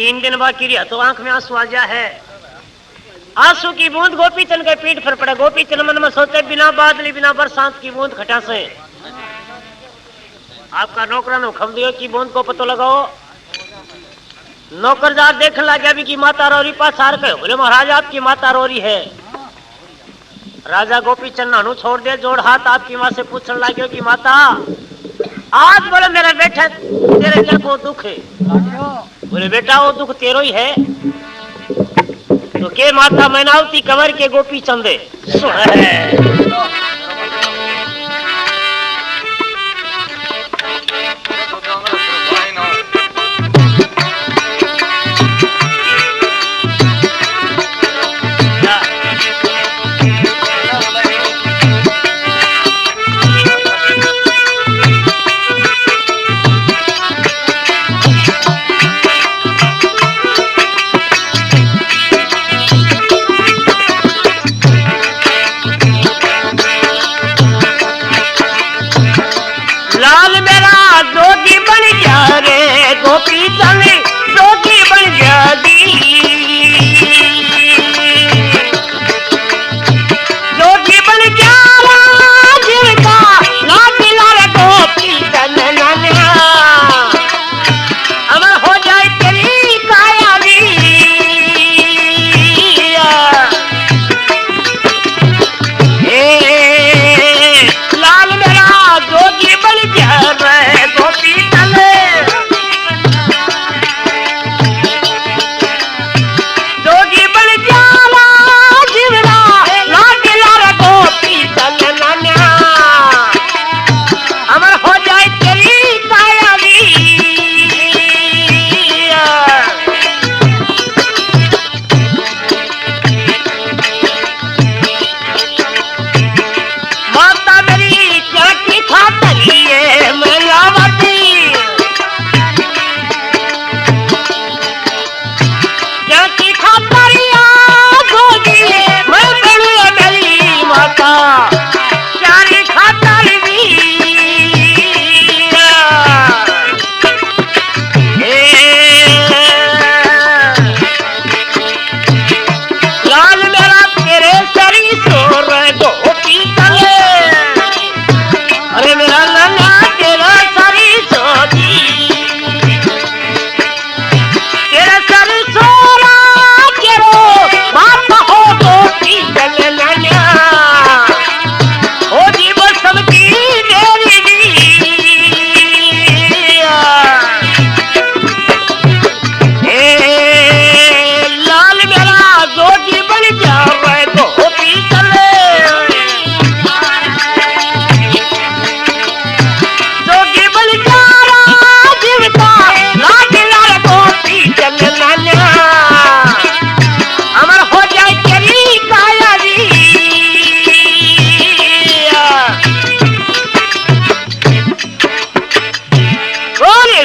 3 दिन बाकी रहा तो आंख में आंसू आ गया है। आंसू की बूंद गोपीचंद के पीठ पर पड़े। गोपीचंद मन में सोचे बिना बादली बिना बरसात की बूंद खटा से आपका नौकरानो खमदियो की बूंद को पतो लगाओ। नौकरदार देखने लग गया भी की माता रोरी पास हार गए। बोले महाराज आपकी माता रोरी है। राजा गोपीचंद नानू छोड़ दे जोड़ हाथ आपकी माँ से पूछने लगे कि माता आज बोले मेरा बेटा तेरे क्या को दुख है। बोले बेटा वो दुख तेरो ही है। तो के माता मैनावती कंवर के गोपीचंद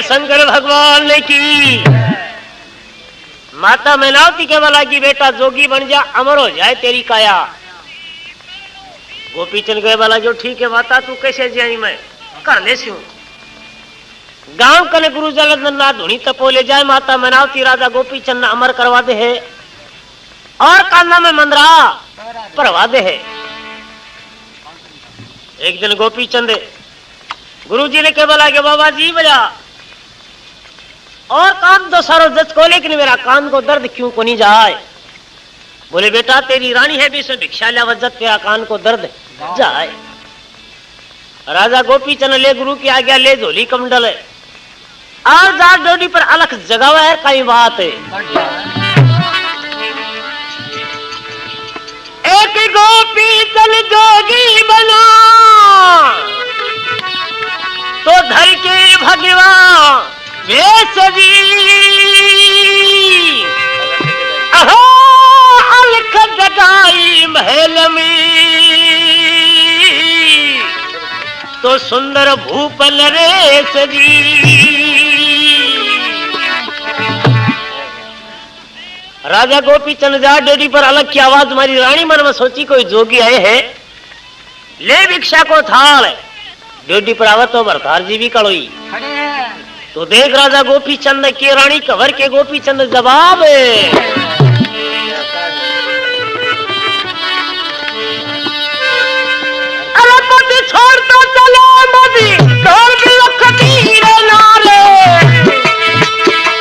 शंकर भगवान ने की। माता मैनावती के वाला की बेटा जोगी बन जा अमर हो जाए तेरी काया। गोपीचंद के वाला जो ठीक है माता तू कैसे जाई मैं कर ले हूं। गांव कने गुरु जलंधर ना धुनी तपो ले जाए माता मैनावती राजा गोपीचंद अमर करवा दे है और कान्ना में मंदरा परवा दे है। एक दिन गोपीचंद गुरुजी ने के बोला कि बाबा जी बजा और काम तो सारो जज को लेकिन मेरा कान को दर्द क्यों को नहीं जाए। बोले बेटा तेरी रानी है भी इसमें भिक्षा लिया वजत तेरा कान को दर्द जाए। राजा गोपीचंद ले गुरु की आज्ञा ले झोली कमंडल है और जा डोडी पर अलख जगावा है कई बात है। एक गोपीचंद जोगी बना तो धर के भगवान वेसरी अहो अलख जगाई महल में तो सुंदर भूपल रेसरी। राजा गोपीचंद जा डेरी पर अलग की आवाज मारी। रानी मन में सोची कोई जोगी आए हैं ले भिक्षा को थाल। डेडी पर आवत तो भरतार जी भी कड़ोई तो देख राजा गोपी चंद के रानी कवर के गोपी चंद जवाब अरे मोदी छोड़ तो चलो मोदी छोड़ भी लखतीरे नारे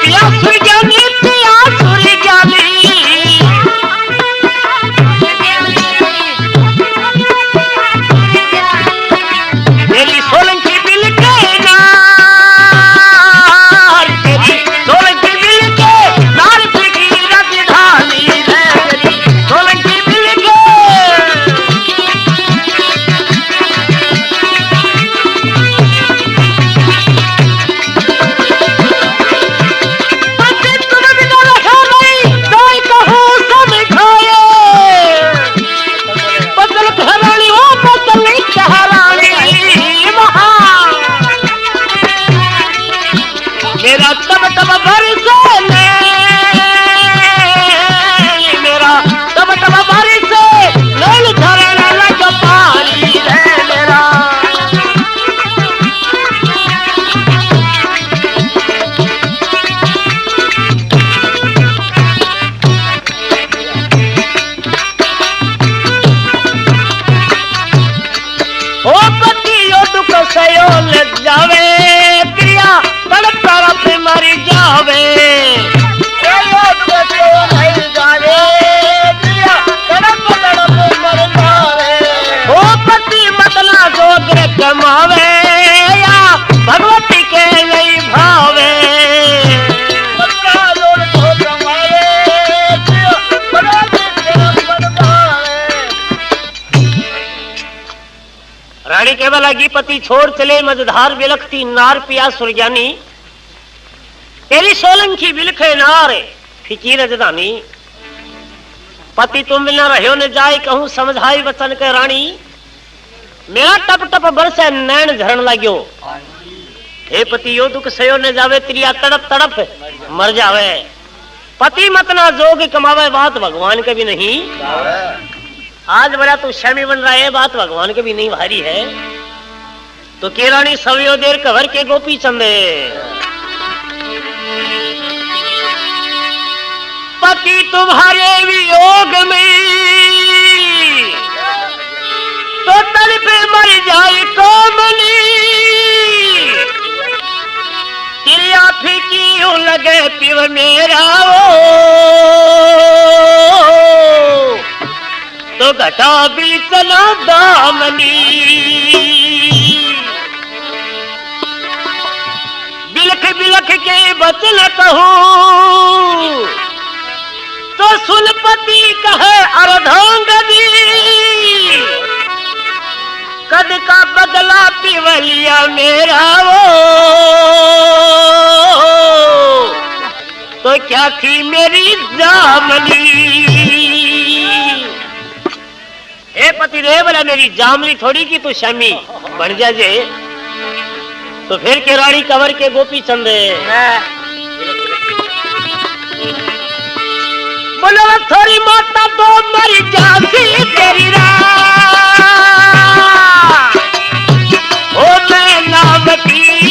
पिया सुर ज्ञानी मेरी सोलंकी बिल के नार तेरी सोलंकी बिल के नार की राजधानी है मेरी सोलंकी बिल के पति तुम बिना रखा नहीं कोई कहूँ समझाए बदल घरानी हो बदल घरानी मेरा तब तब बरसे मेरा तब तब बरसे नैन झरने लग पानी है मेरा ओ पतियो दुख सयो लग जावे प्रिया तड़प तड़प मर जावे ओ पति मतला जोग कमावे या भगवती के नहीं भावे रानी केवल लगी पति छोड़ चले मझधार बिलखती नार पिया सुरज्ञानी तेरी सोलंकी बिलखे नार फिकी रजदानी पति तुम बिना रहो न जाए कहूं समझाई वचन के रानी मेरा टप टप बरसे नैन झरण लाग्यो हे पति यो दुख सयो न जावे त्रिया तड़प तड़प मर जावे पति मतना जोग कमावे बात भगवान के भी नहीं आज बड़ा तू शमी बन रहा है बात भगवान के भी नहीं भारी है तो के रानी सवियो देर कवर के गोपी चंदे पति तुम्हारे वियोग में तो तल पे मर जाए कोमली तिरिया फीकी लगे पिव मेरा तो घटा भी चला दामनी बिलख बिलख के बचन कहूं तो सुनपति कहे अर्धांगनी कद का बदला पिवलिया मेरा वो तो क्या थी मेरी जामनी ए पति रे बोला मेरी जामली थोड़ी की तू शमी बन जाजे तो फिर के रानी कवर के गोपी चंदे बोलो थोड़ी माता तो मर जाती तेरी ओ मैं नाम की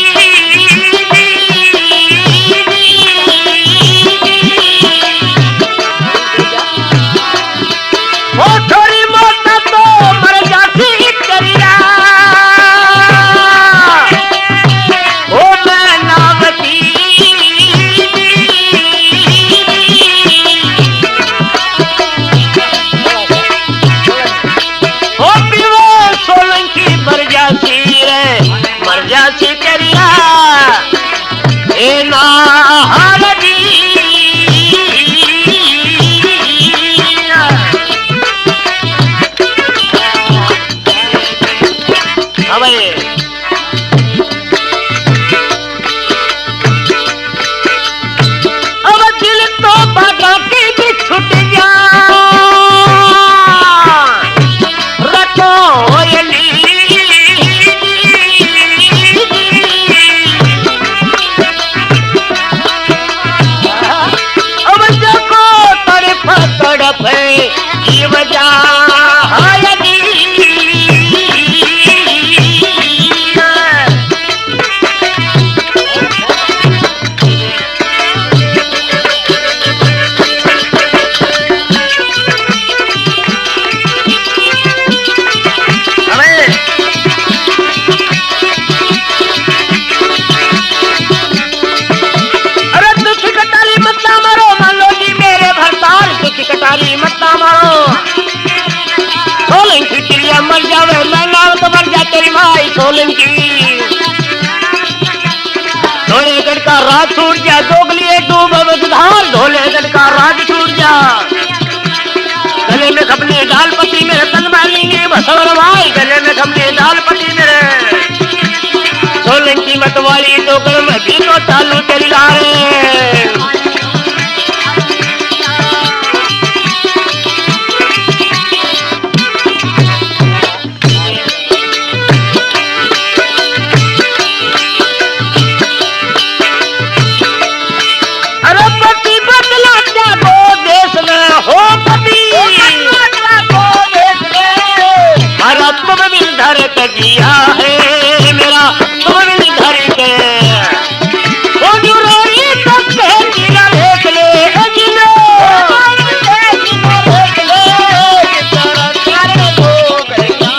छूट जा, जोग लिए डूब धार, ढोले गढ़ का राज छूट जा। गले में खपने डाल पति मेरे तन मालेंगे बसवर भाई, गले में खपने डाल पति मेरे सोलन की मत वाली टोकर में भी तो चालू तेरी लारे। अरे पति बदला क्या वो देश में हो पति, हरा तुम बिन धर के जिया है मेरा, तुम बिन धर के वो जो रोई तब पहला देख ले जिलो देख ले तेरा प्यार हो गया।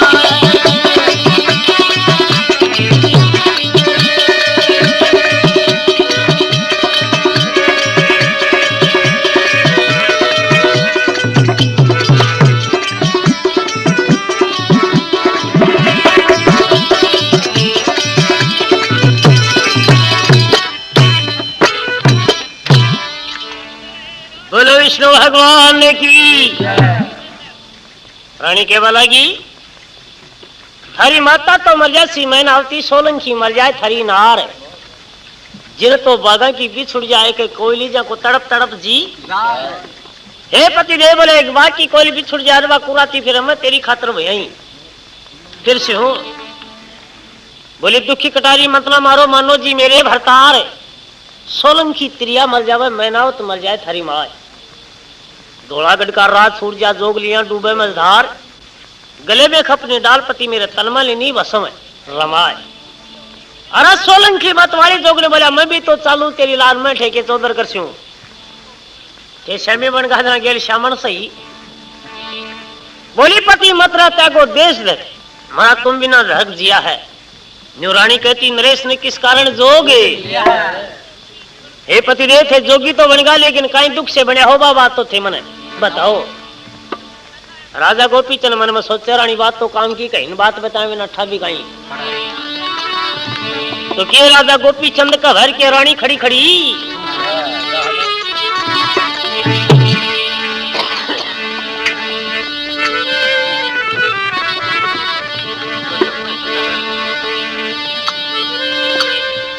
बोलो विष्णु भगवान की। रानी के बला की थारी माता तो मर जाए, सी मैन आवती सोलन की मर जाए थारी नार, जिन तो बागा की भी छुट जाए के कोयली जा को तड़प तड़प जी। हे पति देव बोले एक बात की कोयली भी छुट जाए बा कुराती, फिर मैं तेरी खातर भई फिर से हूं। बोले दुखी कटारी मतलब मारो मानो जी मेरे भरतार, सोलन की त्रिया मर जावे मैनाव तो मर जाए थारी माए। धोलागढ़ का रात छूट जा, जोग लिया डूबे मझधार, गले में खपने डाल पति मेरे तनमल नी बसम रमाए। अरे सोलन की मत वाली जोग ने बोला मैं भी तो चालू तेरी लाल में ठेके चौधर कर सी हूं। शमी बन गाना गेल श्यामन सही बोली पति मत रहता को देश दे मारा तुम बिना रख जिया है। न्यू रानी कहती नरेश ने किस कारण जोगे, हे पति देव थे जोगी तो बन गया लेकिन कहीं दुख से बने हो बात तो थे मने बताओ। राजा गोपी चंद मन में सोचे रानी बात तो काम की कहीं बात बताए नठा भी कहीं तो के राजा गोपी चंद का घर के रानी खड़ी खड़ी।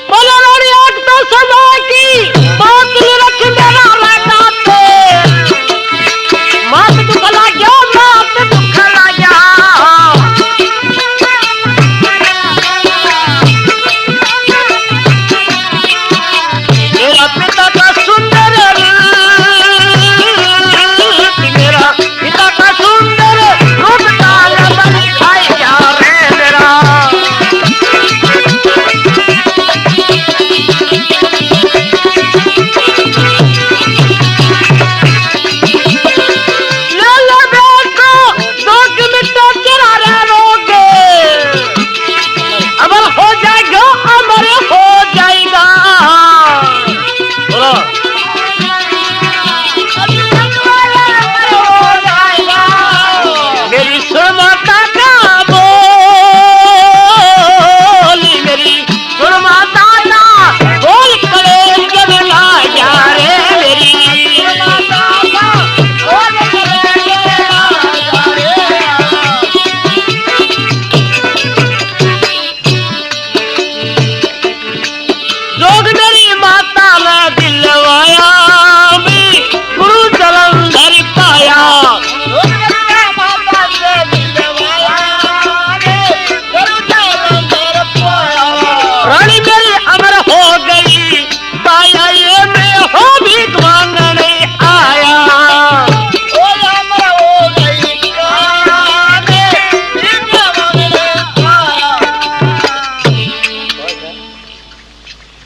बोलो रानी आग तो सदा की बात रख देना लगाते, मात दुख लगा मात दुख लगा। मेरा पिता का सुंदर मेरा पिता का सुंदर रूप काल बन खाए जा रे मेरा।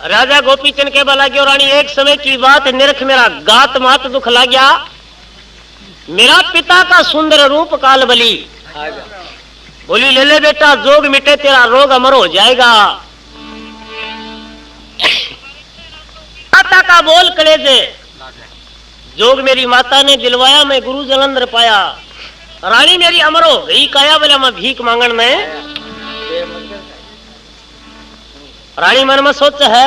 राजा गोपीचंद के बला गयो रानी एक समय की बात निरख मेरा गात मात दुख ला गया। मेरा पिता का सुंदर रूप काल बली बोली ले ले बेटा जोग मिटे तेरा रोग अमर हो जाएगा। माता का बोल कलेजे जोग मेरी माता ने दिलवाया मैं गुरु जलंधर पाया। रानी मेरी अमर हो गई काया बोला मैं भीख मांगन में। रानी मन में सोच है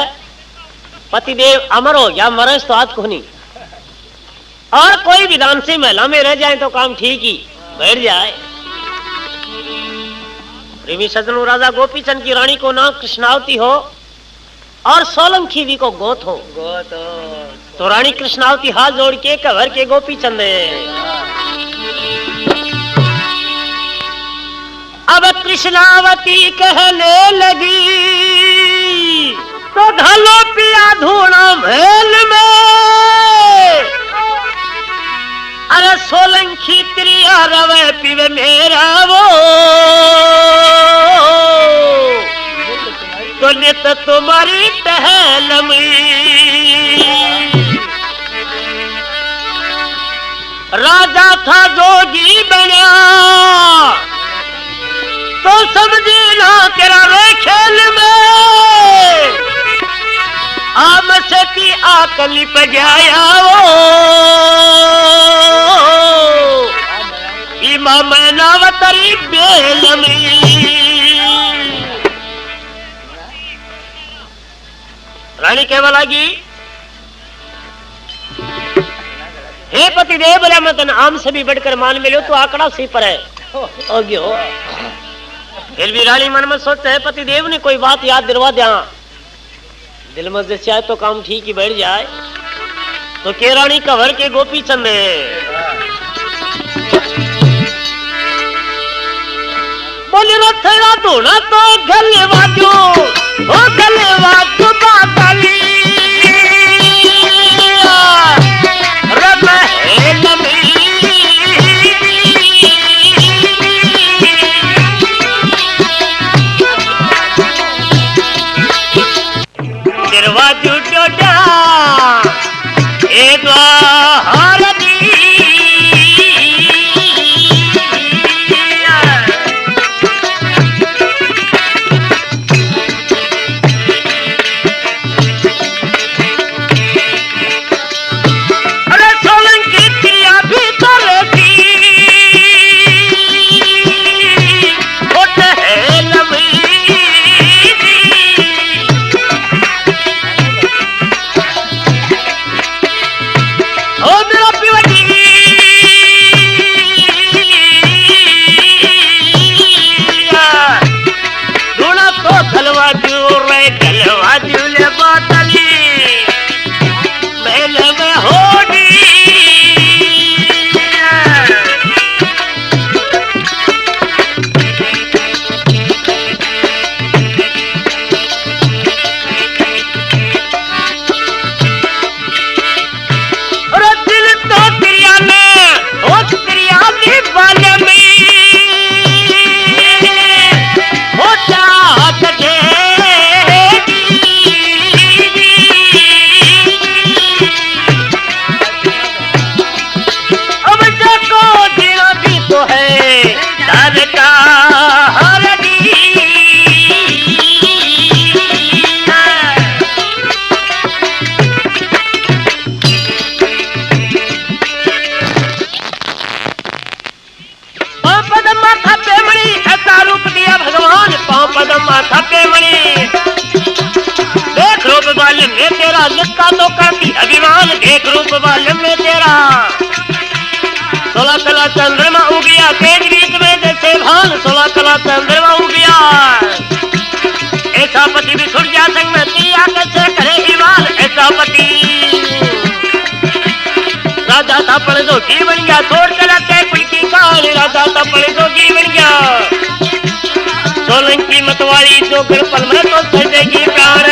पतिदेव अमर हो गया, मरस तो आज को नहीं। और कोई विधान से महिला में रह जाए तो काम ठीक ही बैठ जाए। प्रेमी सज्जनों, राजा गोपीचंद की रानी को नाम कृष्णावती हो और सोलंकी भी को गोत हो तो रानी कृष्णावती हाथ जोड़ के कवर के गोपीचंद अब कृष्णावती कहने लगी तो ढलो पिया धूना महल में, अरे सोलंकी त्रिया रवे पीवे मेरा वो तो नित तुम्हारी टहल में। राजा था जोगी बना तो समझी ना तेरा रे खेल में, आम से की आकली पे जाया वो इमाम नावतरी बेल में। रानी कहवा लगी, हे पतिदेव, बोला मैं तन आम से भी बढ़कर मान मिलो तो आंकड़ा सी पर है हो। फिर भी रानी मन में सोचते है पतिदेव ने कोई बात याद दिलवा दिया, दिल में जैसे आए तो काम ठीक ही बैठ जाए। तो के रानी कवर के गोपीचंद बोली रथड़ा धोना तो गलेवा जो ओ गलेवा जो बाताली दरवाजो डोडा ए द्वार देख रूप बाल में तेरा लिखा तो काफी अभिमान, देख रूप बाल में तेरा 16 कला चंद्रमा उगिया तेज रीत में जैसे भान, 16 कला चंद्रमा उगिया ऐसा पति भी छुट जा संग में तिया कैसे करे ईमान। ऐसा पति राजा था पड़ जोगी बन गया, छोड़ कर के कुल की काल, राजा था पड़ जोगी बन गया। सोलंकी मतवाली जो पल में तो सजेगी प्यार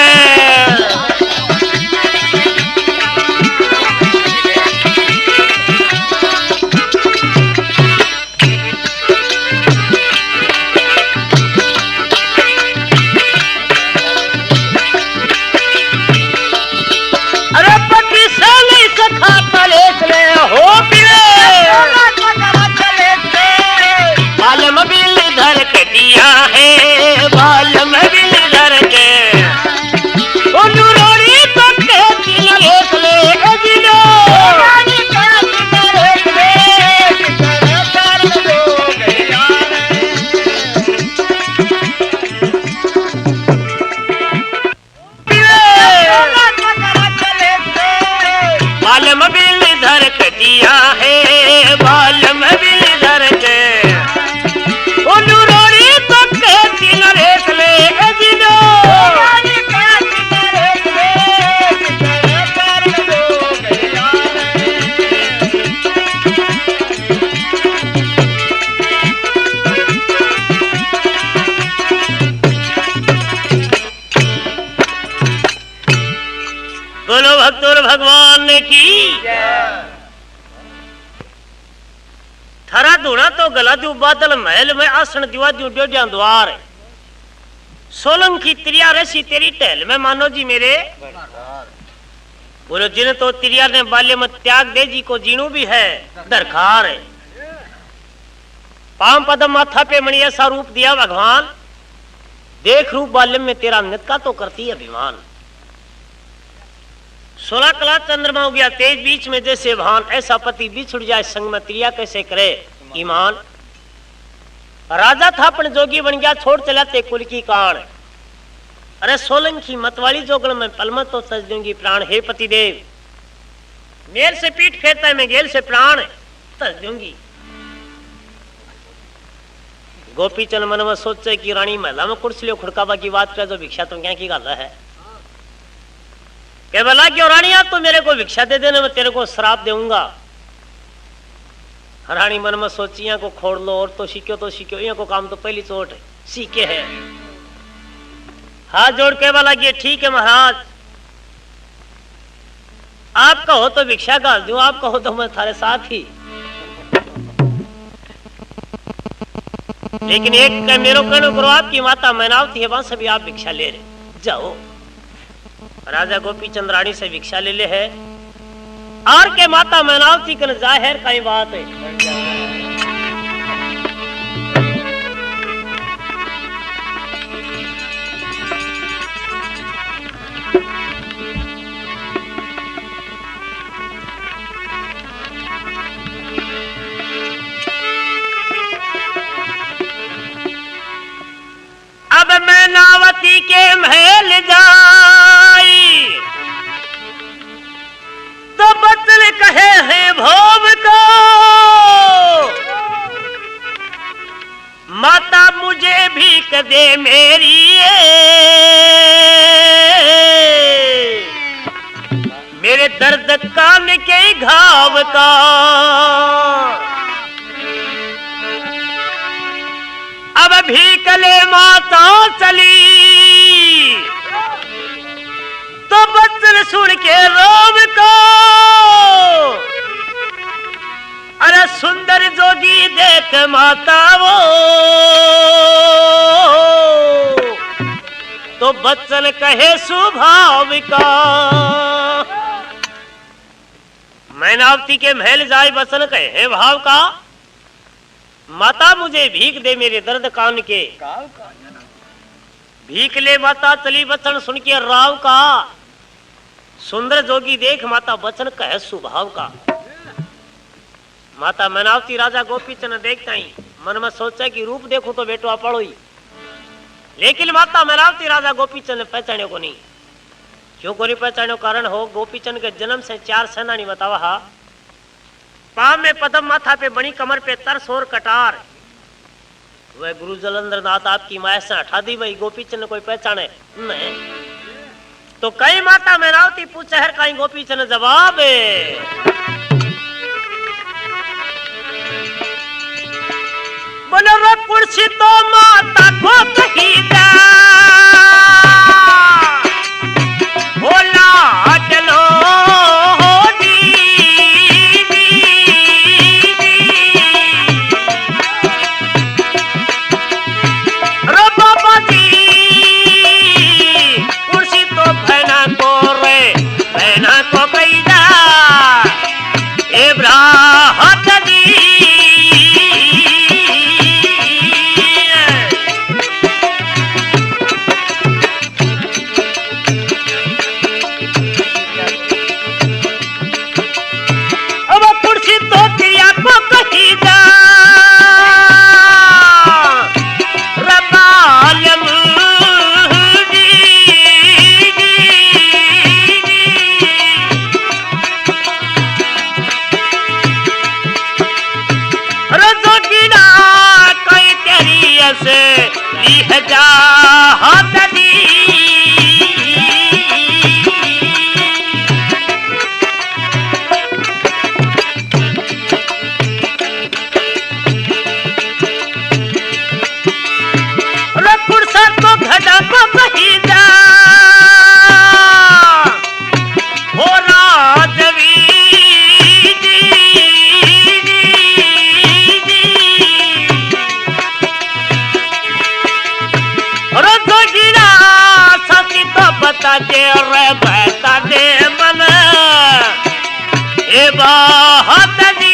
अरे पति से नहीं सखा तले से हो बालम बिल धर के दिया है, बालम बिल धर के बालम बिल धर कटिया है, बालम बिल धर के रोड़ी तो कहती न रेख ले जिनो बोलो भक्तों भगवान ने की थरा धूना तो गला दू बादल महल में आसन दिवा दू डोडिया द्वार सोलंकी त्रिया रसी तेरी टहल में मानो जी मेरे बोलो जिन तो त्रिया ने बाल्य में त्याग दे जी को जीणु भी है दरकार है पाम पदम माथा पे मणि ऐसा रूप दिया भगवान देख रूप बाल्य में तेरा नित्का तो करती है अभिमान 16 कला चंद्रमा हो गया तेज बीच में जैसे भान ऐसा पति बिछुड़ जाए संग में त्रिया कैसे करे ईमान राजा था अपन जोगी बन गया छोड़ चलाते कुल की कान अरे सोलंकी मतवाली जोगण में पलमत तो सज दूंगी प्राण हे पति देव मेर से पीठ फेरता है मैं गेल से प्राण सज दूंगी गोपीचंद मन में सोचे कि रानी महिला में कुर्सियों खुड़कावा की बात करे जो भिक्षा तुम क्या की गाला है के बोला क्यों रानिया तो मेरे को भिक्षा दे देना मैं तेरे को श्राप दूंगा रानी मन में सोचिया को खोड़ लो और तो सीखो यहाँ को काम तो पहली चोट सीखे है हाथ जोड़ के बोला कि ठीक है महाराज आप कहो तो भिक्षा गाल दूं आप कहो तो मैं थारे साथ ही लेकिन एक मेरो कहने करो आपकी माता मैनावती है वहां से भी आप भिक्षा ले रहे जाओ राजा गोपीचंद रानी से भिक्षा ले ले है और के माता मैनावती कन जाहिर कई बात है अब मैनावती के महल जाई तो बचल कहे है भोग को माता मुझे भीख दे मेरी मेरे दर्द कान के घाव का अब भीकले माता चली तो बच्चन सुन के रोम को अरे सुंदर जोगी देख माता वो तो बच्चन कहे सुभाविका मैनावती के महल जाए बच्चन कहे भाव का माता मुझे भीख दे मेरे दर्द कान के भीख ले माता चली बचन सुन के राव का सुंदर जोगी देख माता बचन कहे सुभाव का माता मैनावती राजा गोपीचंद देखता ही मन में सोचा कि रूप देखो तो बेटो पड़ो ही लेकिन माता मैनावती राजा गोपीचंद पहचाने को नहीं क्यों को नहीं पहचाने कारण हो गोपीचंद के जन्म से 4 सेनानी बतावा हा पाम में पदम माथा पे बनी कमर पे तरस और कटार वह गुरु जलंधर नाथ आपकी माया से हटा दी वही गोपीचंद कोई पहचाने नहीं तो कई माता मैनावती पूछे हर कहीं गोपीचंद जवाब बोलो रो कुर्सी तो माता को कही जा बोला चलो जा दी कुर्सा तो घड़ा को कही जा हो राजवी बता दे रे बता दे मन ए बात दी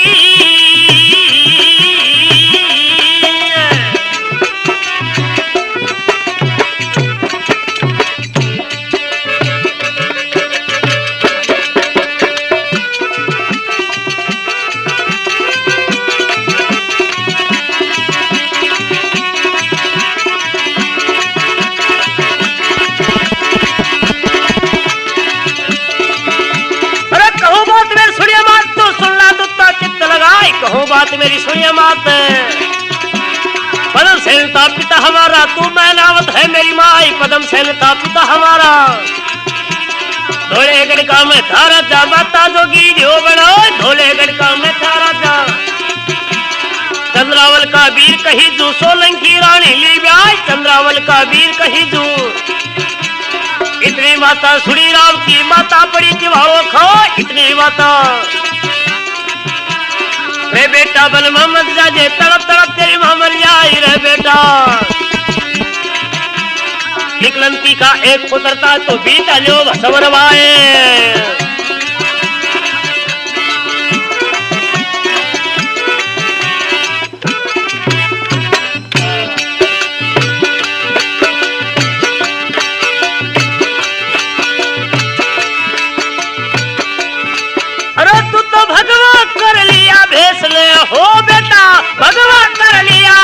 कहो बात मेरी सुनिए मात पदम सेनता पिता हमारा तू मैनावत है मेरी माई पदम सेनता पिता हमारा धोले गढ़का में थारा जा माता जोगी जो बनो धोले गढ़का में थारा जा चंद्रावल का वीर कही जू सोलंकी रानी ली ब्याह चंद्रावल का वीर कही जू इतनी माता सुनी राम की माता पड़ी दिवाओ खो इतनी माता रे बेटा बल मोहम्मद जाजे तड़प तड़प तेरी मां मर जाई रे बेटा निकलंती का एक पुत्र था तो बीता लो भसवरवाए कर लिया भेसले हो बेटा भगवान कर लिया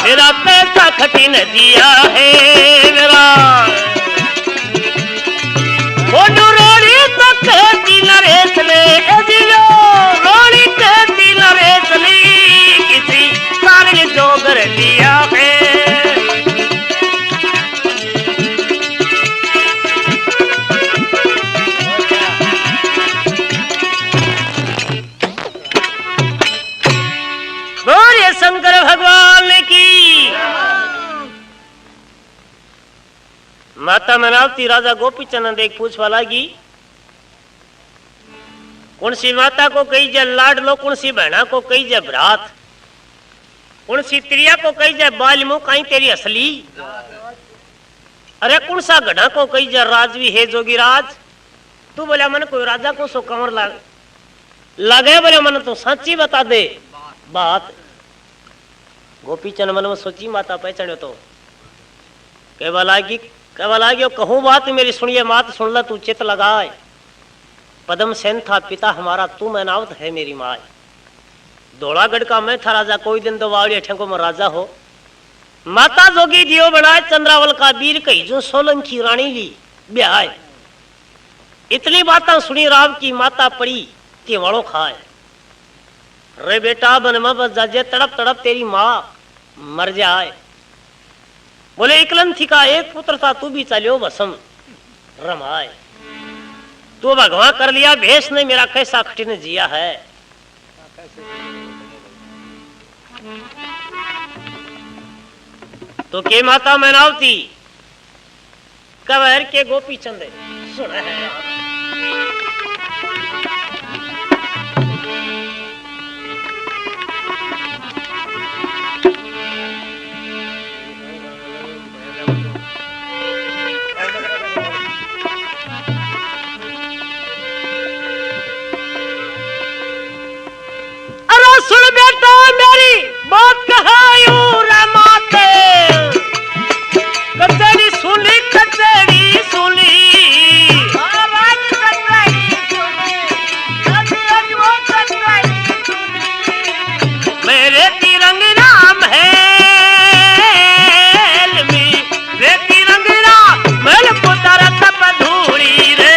मेरा पैसा कठिन दिया है मेरा वो रोड़ी तो कहती नरेशले दिलो रोड़ी कहती नरेशली किसी कारण जो कर लिया है शंकर भगवान की माता मनावती राजा गोपीचंद एक पूछवा लगी कौन सी माता को कही जाए लाडलो कौन सी बहना को कही जाए भ्रात कौन सी त्रिया को कही जाए बालमु कहीं तेरी असली अरे कौन सा गढ़ा को कही जाए राजवी है जोगीराज तू बोला मन कोई राजा को सो कंवर लगे बोले मन तो सच्ची बता दे बात गोपीचंद मन में सोची माता पहचानो तो कहवा लागी कहूँ बात मेरी सुनिए मात सुन ला तू चित लगाए पदम सेन था पिता हमारा तू मैनावत है मेरी माँ धोलागढ़ का मैं था राजा कोई दिन दवाड़ी अठेंको में राजा हो माता जोगी दियो बनाए चंद्रावल का वीर कही जो सोलंकी रानी ली ब्याह इतनी बातें सुनी राम की माता पड़ी कि वड़ो खाए रे बेटा बन में बस जाजे तड़प तड़प तेरी माँ मर जाए बोले इकलंथी का एक पुत्र था तू भी चलियो बसम रमाए तू भगवान कर लिया भेष ने मेरा कैसा कठिन जिया है तो के माता मैनावती कबर के गोपी चंद सुन है सुन बेटा मेरी बात कहायू रमाते कचेरी सुनी मेरे तिरंग राम है रे तिरंग राम मेल पुतर तप धूड़ी रे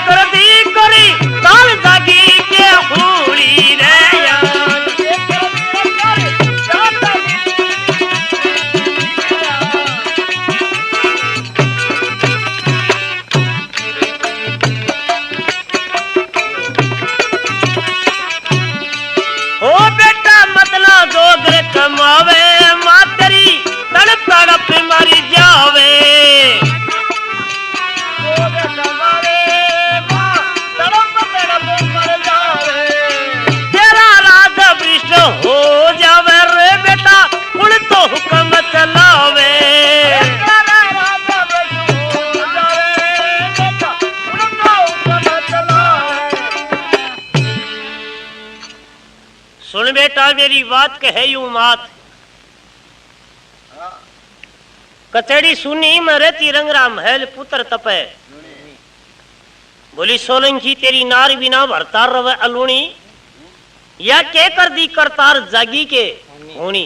कर दी करी ताल जागी के हुड़ी रे जोगर कमावे मां तेरी तड़प तड़प मरी जावे कमावे मां तड़प तड़प मर जावे तेरा राज भ्रष्ट हो जावे रे बेटा उड़ तो हुक्म चलावे तेरा राज भ्रष्ट हो जावे बेटा उड़ तो हुक्म चलावे। सुन बेटा मेरी बात कहे यूं मात कचड़ी सुनी में रहती रंगरा महल पुत्र तपे बोली सोलंकी तेरी नार बिना भरतार रवे अलूणी या के कर दी करतार जागी के होनी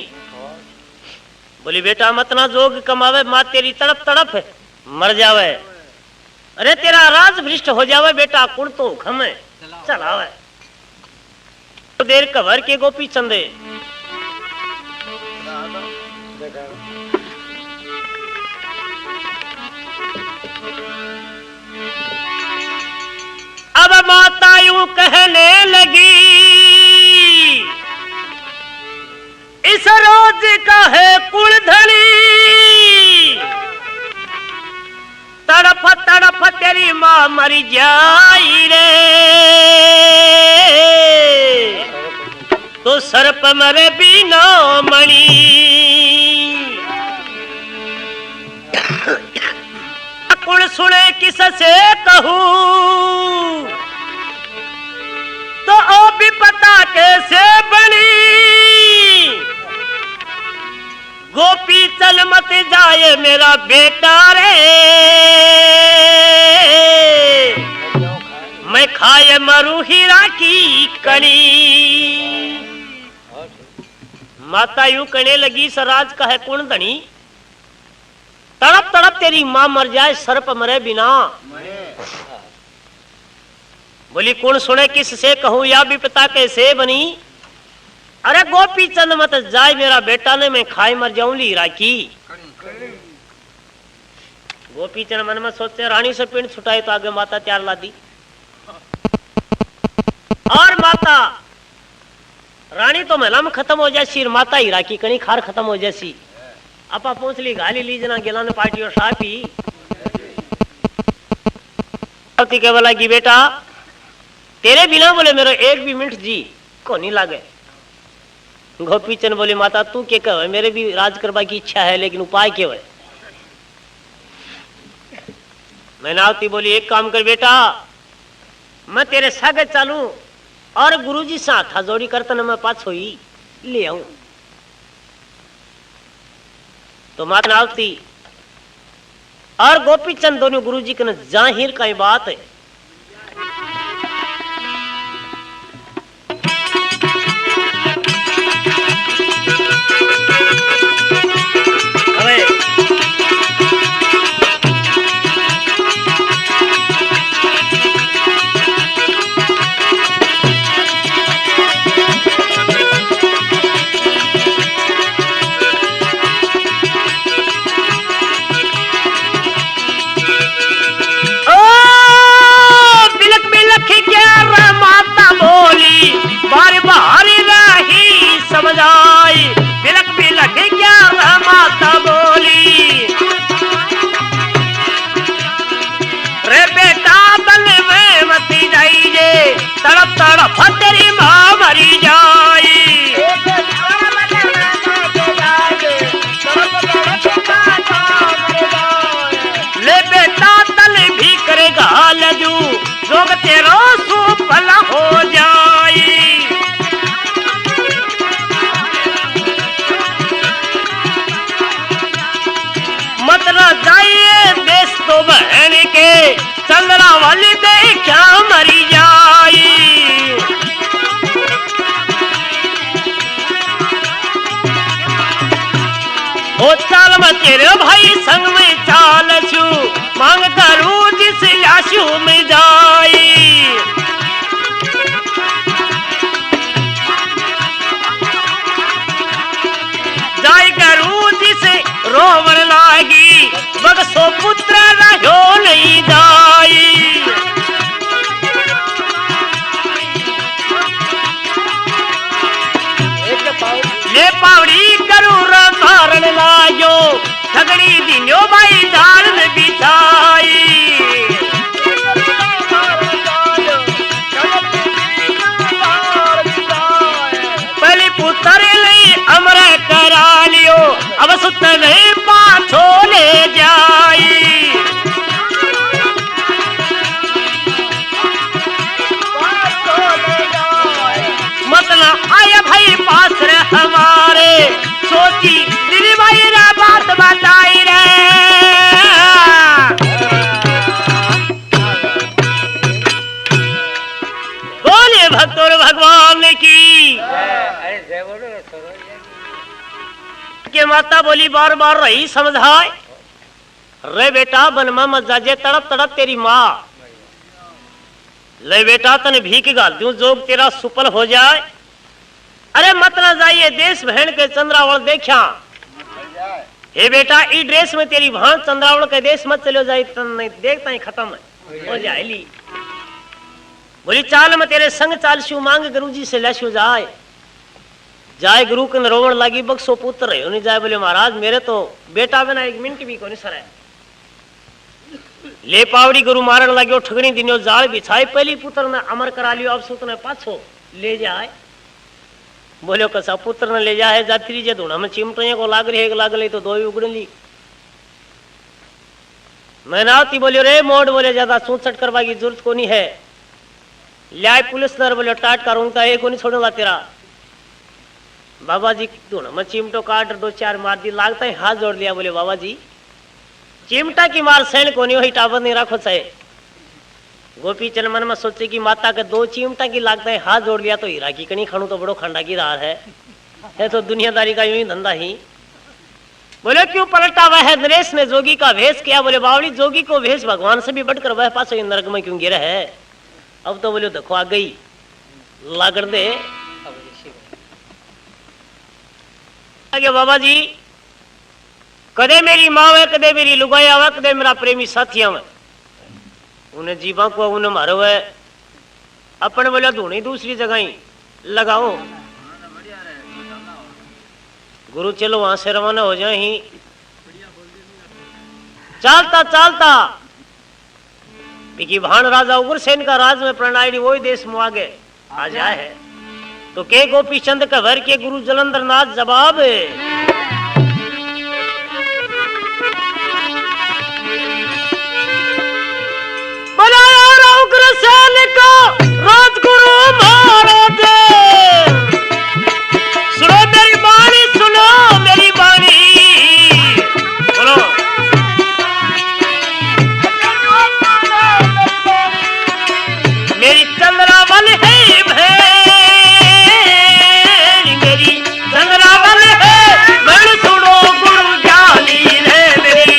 बोली बेटा मत ना जोग कमावे मां तेरी तड़प तड़प मर जावे अरे तेरा राज भ्रष्ट हो जावे बेटा कुण तो खमे चलावे तो देर कवर के गोपी चंदे अब माता यूं कहने लगी इस रोज का है कुलधनी तड़प तड़प तेरी मां मरी जाई रे तो सर्प मरे बिना मणि कुण सुने किस से कहूं तो ओ भी पता कैसे बनी गोपी चल मत जाए मेरा बेटा रे मैं खाए मरू हीरा की कड़ी माता यूं कहने लगी सराज का है कुण धनी तड़प तड़प तेरी मां मर जाए सर्प मरे बिना बोली कुण सुने किस से कहूं या भी पिता कैसे बनी अरे गोपी चंद मत जाए मेरा बेटा ने मैं खाए मर जाऊं ली राखी गोपी चंद मन में सोचते रानी से पिंड छुटाई तो आगे माता तैयार ला दी और माता रानी तो महिला में खत्म हो जासी माता ही राखी कहीं खार खत्म हो जासी आपा पहुंच ली गाली ली जना गेला ने पार्टी और सापी के बोला कि बेटा तेरे बिना बोले मेरा एक भी मिनट जी को नहीं लागे गोपी चंद बोली माता तू क्या कहे मेरे भी राज करवा की इच्छा है लेकिन उपाय क्या है मैनावती बोली एक काम कर बेटा मैं तेरे सागे चालू और गुरुजी से हाथा जोड़ी करता न मैं पाछो ही ले आऊं तो माता नावती और गोपी चंद दोनों गुरुजी के न जाहिर का बात है बारी बारी रही समझ आई बिलक बिलक क्या माता बोली रे बेटा बल में मती जाइए तड़प तड़प तेरी मां मरी जाई ले बेटा तल भी करेगा लजू जोग तेरो सुफल हो जाई मत न जाइए देश तो बहन के चंद्रा वाली दे क्या मरी जाई ठगड़ी दिन्यो भाई जाल में बिछाई। पहली पुत्र ले अमर करा लियो, अब सुत नहीं पाछो ले जाई। मतलब आया भाई पास रे हमारे, सोची दिली भाई रा बात बताई रे। बोले भक्तों भगवान की के माता बोली बार बार रही समझाए, रे बेटा बन में मत जाजे, तड़प तड़प तेरी माँ। ले बेटा तने भीख गाल दूं, जोग तेरा सुपल हो जाए। अरे मत ना जाइए देश बहन के चंद्रावल देखा। हे बेटा ई ड्रेस में तेरी भान चंद्रावल के देश मत चलो जाए, नहीं देखता ही खत्म हो जाए। ली बोली चाल में तेरे संग चाल शू, मांग गुरु जी से लशु जाए। जाए गुरु कन रोवण लगी, बक्सो पुत्र रहे नहीं जाए। बोले महाराज मेरे तो बेटा बिना एक मिनट भी को नहीं सर है। ले पावड़ी गुरु मारन लगे, ठगनी दिनो जाल बिछाए। पहली पुत्र ने अमर करा लियो, अब सुत ने पाछो ले जाए। बोलो कसा पुत्र ने ले जाए, जात्री जे धूना में चिमटे को लाग रही है, लाग ली तो दो उगड़ ली। मैं नाती बोलियो रे मोड़, बोले ज्यादा सूचट करवा की जरूरत को नहीं है। लिया पुलिस नर बोले टाट करूंगा, एक को नहीं छोड़ूंगा तेरा। बाबा जी धूना में चिमटो काट दो चार मार दी, लागता है हाथ जोड़ लिया। बोले बाबा जी चिमटा की मार सैन को नहीं, वही टावर नहीं रखो चाहे। गोपी चंद मन में सोचे कि माता के दो चिमटा की लागता है, हाथ जोड़ लिया तो हीरा की कणी खानू तो बड़ो खंडा की दार है तो दुनियादारी का यूं ही धंधा ही। बोले क्यों पलटा हुआ है नरेश ने जोगी का भेष किया। बोले बावड़ी जोगी को भेष भगवान से भी बढ़कर वह पास नरक में क्यों गिरा है। अब तो बोले देखो आ गई लागड़ दे आगे। बाबा जी कदे मेरी माँ है, कदे मेरी लुगाई आवे, कदे मेरा प्रेमी साथी आवे। उन्हें जीवा को उन्हें मारो है, अपन बोला धूनी दूसरी जगह ही लगाओ। गुरु चलो वहां से रवाना हो जाए ही। चलता चलता बिकी भान राजा उग्रसेन का राज में प्रणाली वही देश में आगे आ जाए है। तो के गोपी चंद का भर के गुरु जलंधर नाथ जवाब बनाया उग्रसेन को राजगुरु महाराज। सुनो मेरी बाणी, सुनो मेरी बाणी, बोलो मेरी चंद्रावल है भेड़, मेरी चंद्रावल है भेड़, सुनो गुरु ज्ञानी है मेरी।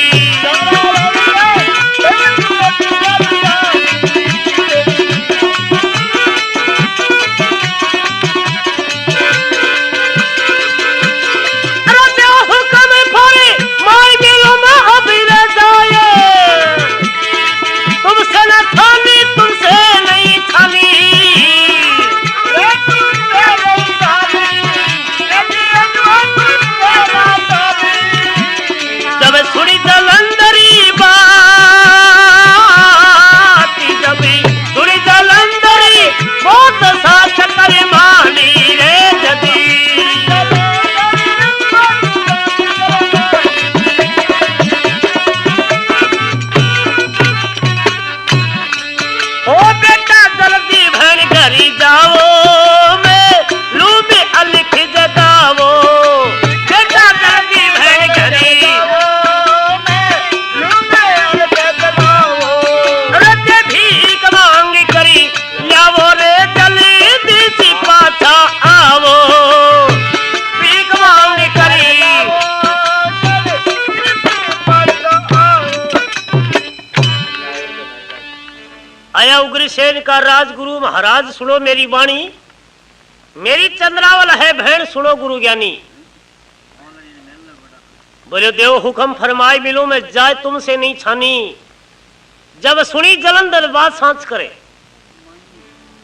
उग्रसेन का राजगुरु महाराज सुनो मेरी वाणी, मेरी चंद्रावल है भेड़, सुनो गुरु ज्ञानी। बोले देव हुक्म फरमाए मिलो में जाए तुमसे नहीं छानी। जब सुनी जलंधर बात सांच करे,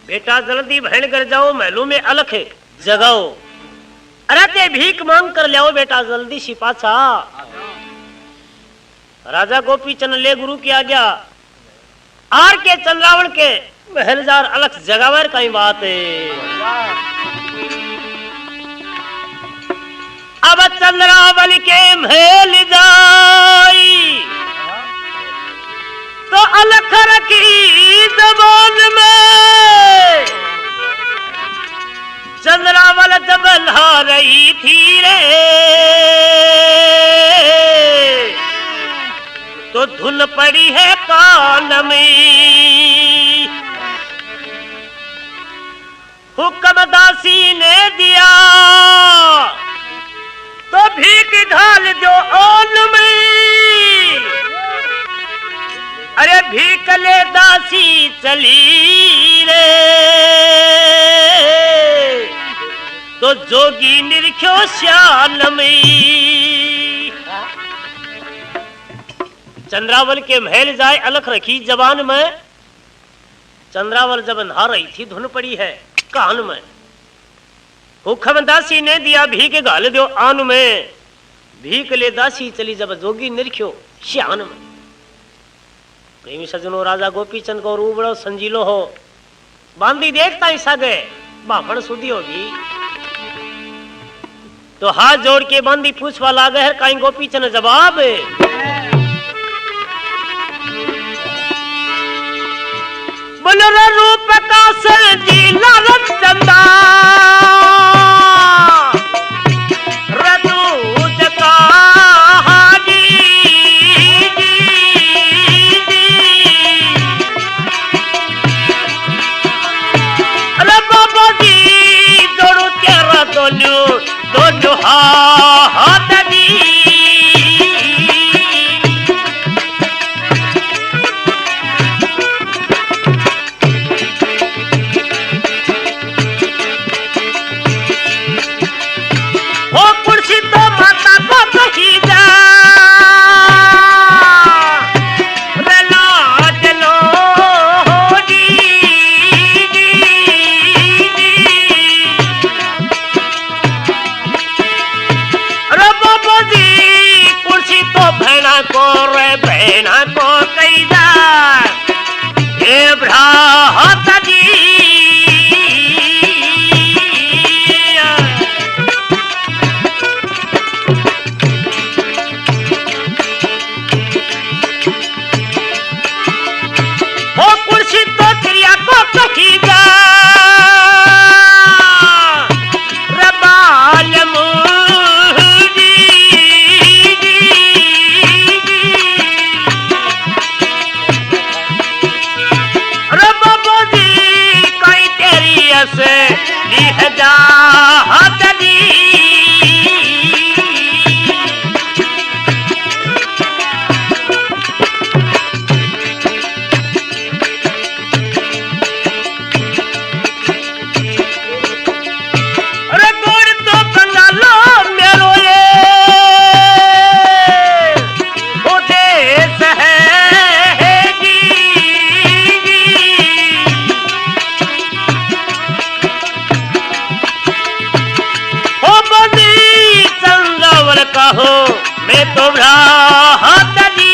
बेटा जल्दी भेड़ कर जाओ, महलों में अलख है जगाओ। अरे ते भीख मांग कर ले आओ बेटा जल्दी सी पाछा। राजा गोपीचंद ले गुरु की आज्ञा आर के चंद्रावल के महलजार अलग जगावर कई बात है। अब चंद्रावल के महल जाई तो अलख रखी जबान में चंद्रावल जब ला रही थी रे तो धुन पड़ी है कान में। हुक्म दासी ने दिया तो भीख ढाल दो ओन में। अरे भीख ले दासी चली रे तो जोगी निरख्यो श्यान में। चंद्रावल के महल जाए अलख रखी जबान में। चंद्रावल जब नहा रही थी धुन पड़ी है कान में। हुक्म दासी ने दिया भीख घाल दो आन में। भीख ले दासी चली जब जोगी निरख्यो श्यान में। प्रेमी सजनो राजा गोपीचंद को रू बड़ो संजीलो हो बांधी देखता ही सगे बाफड़ सुधी होगी तो हाथ जोड़ के बांधी पूछवा लागे है कहीं गोपीचंद जवाब बोलो रूप का संजीला रत चंदा रतूज का दोनों हाथ दी वो कुर्सी तो माता को कही जा को रे बहना को कैदा ये भ्रात जी वो कुर्सी तो क्रिया को कहीदा से लिहजा हदली अरे गोड़ तो बंगालो मेरो ये वो देश है कहो मैं तो भ्रात जी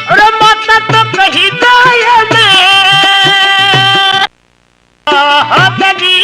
अरे माता तो कही जाए मैं भ्रात जी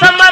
समझ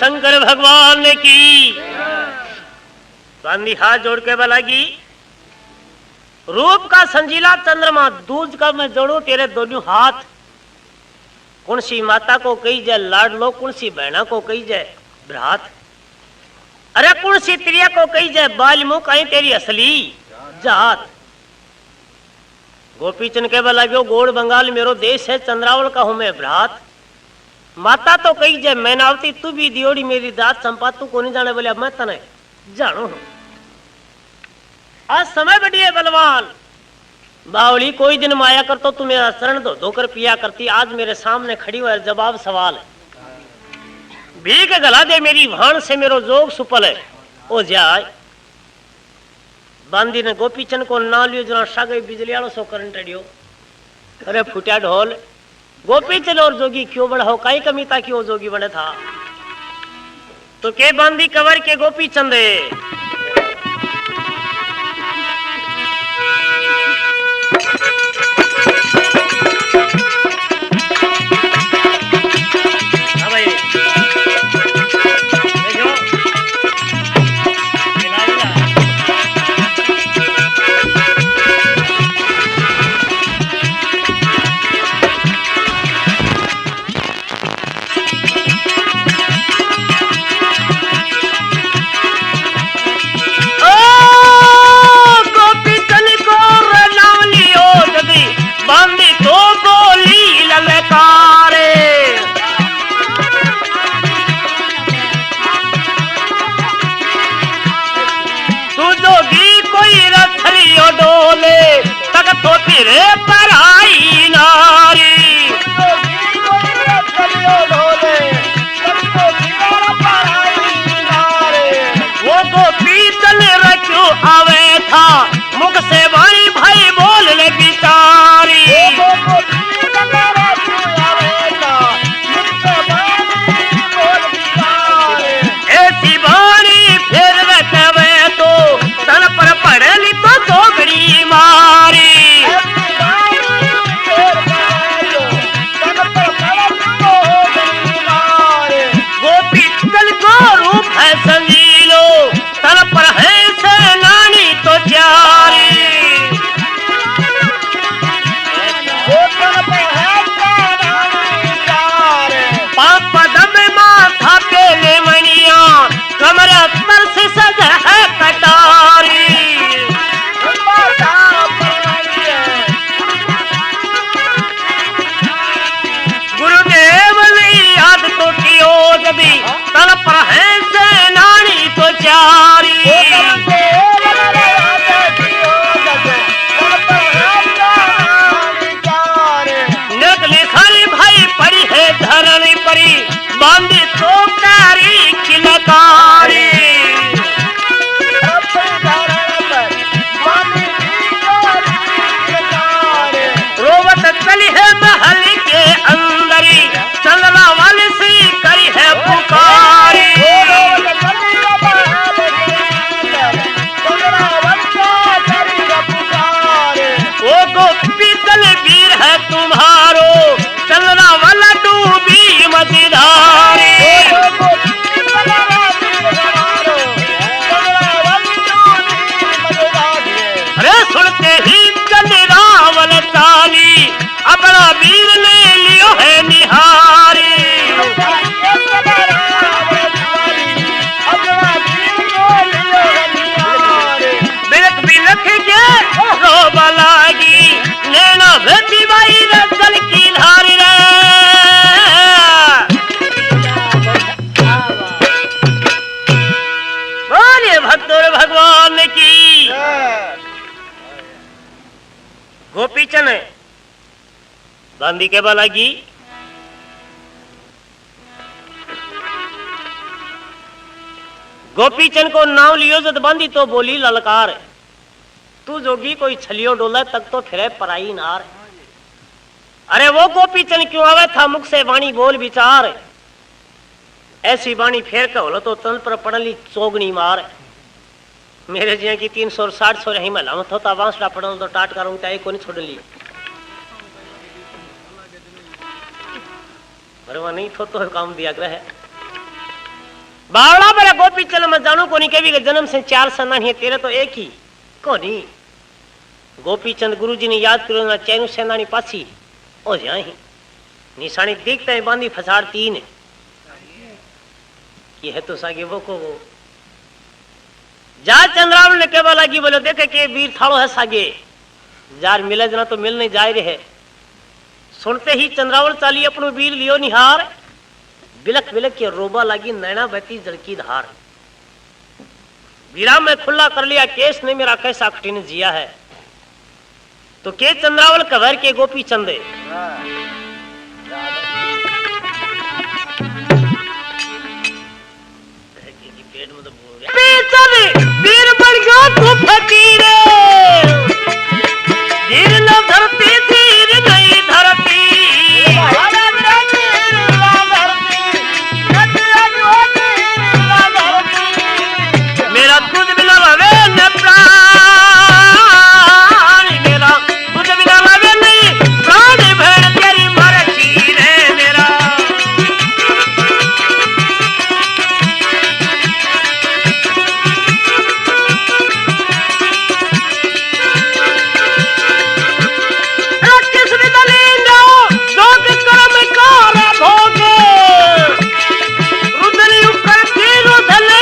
शंकर भगवान की। बांदी हाथ जोड़ के बोलागी, रूप का संजीला चंद्रमा दूज का मैं जोड़ू तेरे दोनों हाथ। कौन सी माता को कही जाए लाडलो, कौन सी बहना को कही जाए भ्रात, अरे कौन सी त्रिया को कही जाए बालमु, कहीं तेरी असली जात। गोपीचंद के बोलागियो, गोड़ बंगाल मेरो देश है, चंद्रावल का हूं मैं भ्रात। माता तो कही जाए मैनावती, तू भी दियोड़ी मेरी दात संपा, तू को नहीं जाने बोले, अब मैं तने जानू हूं। आज समय बढ़ी है बलवान, बावली कोई दिन माया कर तो तू मेरा शरण दो धोकर पिया करती। आज मेरे सामने खड़ी हुआ जवाब सवाल है, भीख गला दे मेरी भान से मेरो जोग सुपल है ओ जाए। बांदी ने गोपीचंद को ना लियो जना सागे बिजली वालों सो करंट रेडियो। अरे फुटिया ढोल, गोपीचंद और जोगी क्यों बड़ा हो, कई कमी था कि वो जोगी बने था। तो के बांदी कवर के गोपीचंद तो तेरे पर आई नारी, वो गोपीचंद रखो आवे था, मुख से भाई भाई बोलने बिचारी। ऐसी बाणी फिर रखवे तो तन पर पड़ली तो चौकड़ी मारी। संजीलो तल पर है सेनानी तो जारी, पाप दम माथा पे ले मनिया, कमरा पर से सज है कटारी। गुरुदेव ने याद तो कियो जबी तल पर है सेनानी तो जारी। नकली सारी भाई पड़ी है धरनी परी, बांधी तो कारी किलकारी। रोवत चली है महल के अंदरी, चलना वाली सी करी है पुकारी। वो गोपीचंद वीर है तुम्हारो, चलना वाला डूबी मझधारी। अरे सुनते ही चल रावल चाली, अपना वीर ले लियो है निहारी। बिलख बिलख के रोबा लागी, नैना भेटी बाई रसल की धारी रे। बोलिए भक्तों भगवान की। गोपीचंद बांदी के बालागी, गोपीचंद को नाम लियो जद बांदी तो बोली ललकार, तू जोगी कोई छलियो डोला तक तो फिरे पराई नार। अरे वो गोपीचंद क्यों आवे था, मुख से वाणी बोल विचार, ऐसी वाणी फेर कहो तो तन पर पड़ली चोगनी मार। मेरे जिया की 360 सौ रही महिला में थोता वांसड़ा पड़ल तो टाट करूं चाहे को नहीं छोड़ ली, परवा नहीं थो तो काम दिया ग्रह। बावड़ा मेरा गोपी चल मैं जानू को नहीं कभी जन्म से 4 सन्ना है तेरे तो एक ही को नहीं गोपीचंद गुरुजी ने याद करो ना चैनु सेनानी पासी हो जाए निशानी देखते हैं बांधी फसाड़ 3 ये है तो सागे वो को वो जा चंद्रावल ने केवल लगी बोलो देखे के वीर थाड़ो है सागे जार मिले जना तो मिलने जाए रहे सुनते ही चंद्रावल चाली अपनो वीर लियो निहार बिलक बिलक के रोबा लगी नैना बहती जड़की धार वीरा में खुला कर लिया केस ने मेरा कैसा खटी ने जिया है तो के चंद्रावल कवर के गोपी चंदे पेट में तो वीर बन गया तू फकीर धीर न धरती धीर नहीं धरती मेरा तुझ बिना रवे न प्राण मेरा तुझ बिना रवे नहीं प्राण भेड़ तेरी मरती रे मेरा किस भी दलील जो कर्म कार भोगे रुदली करती रुदली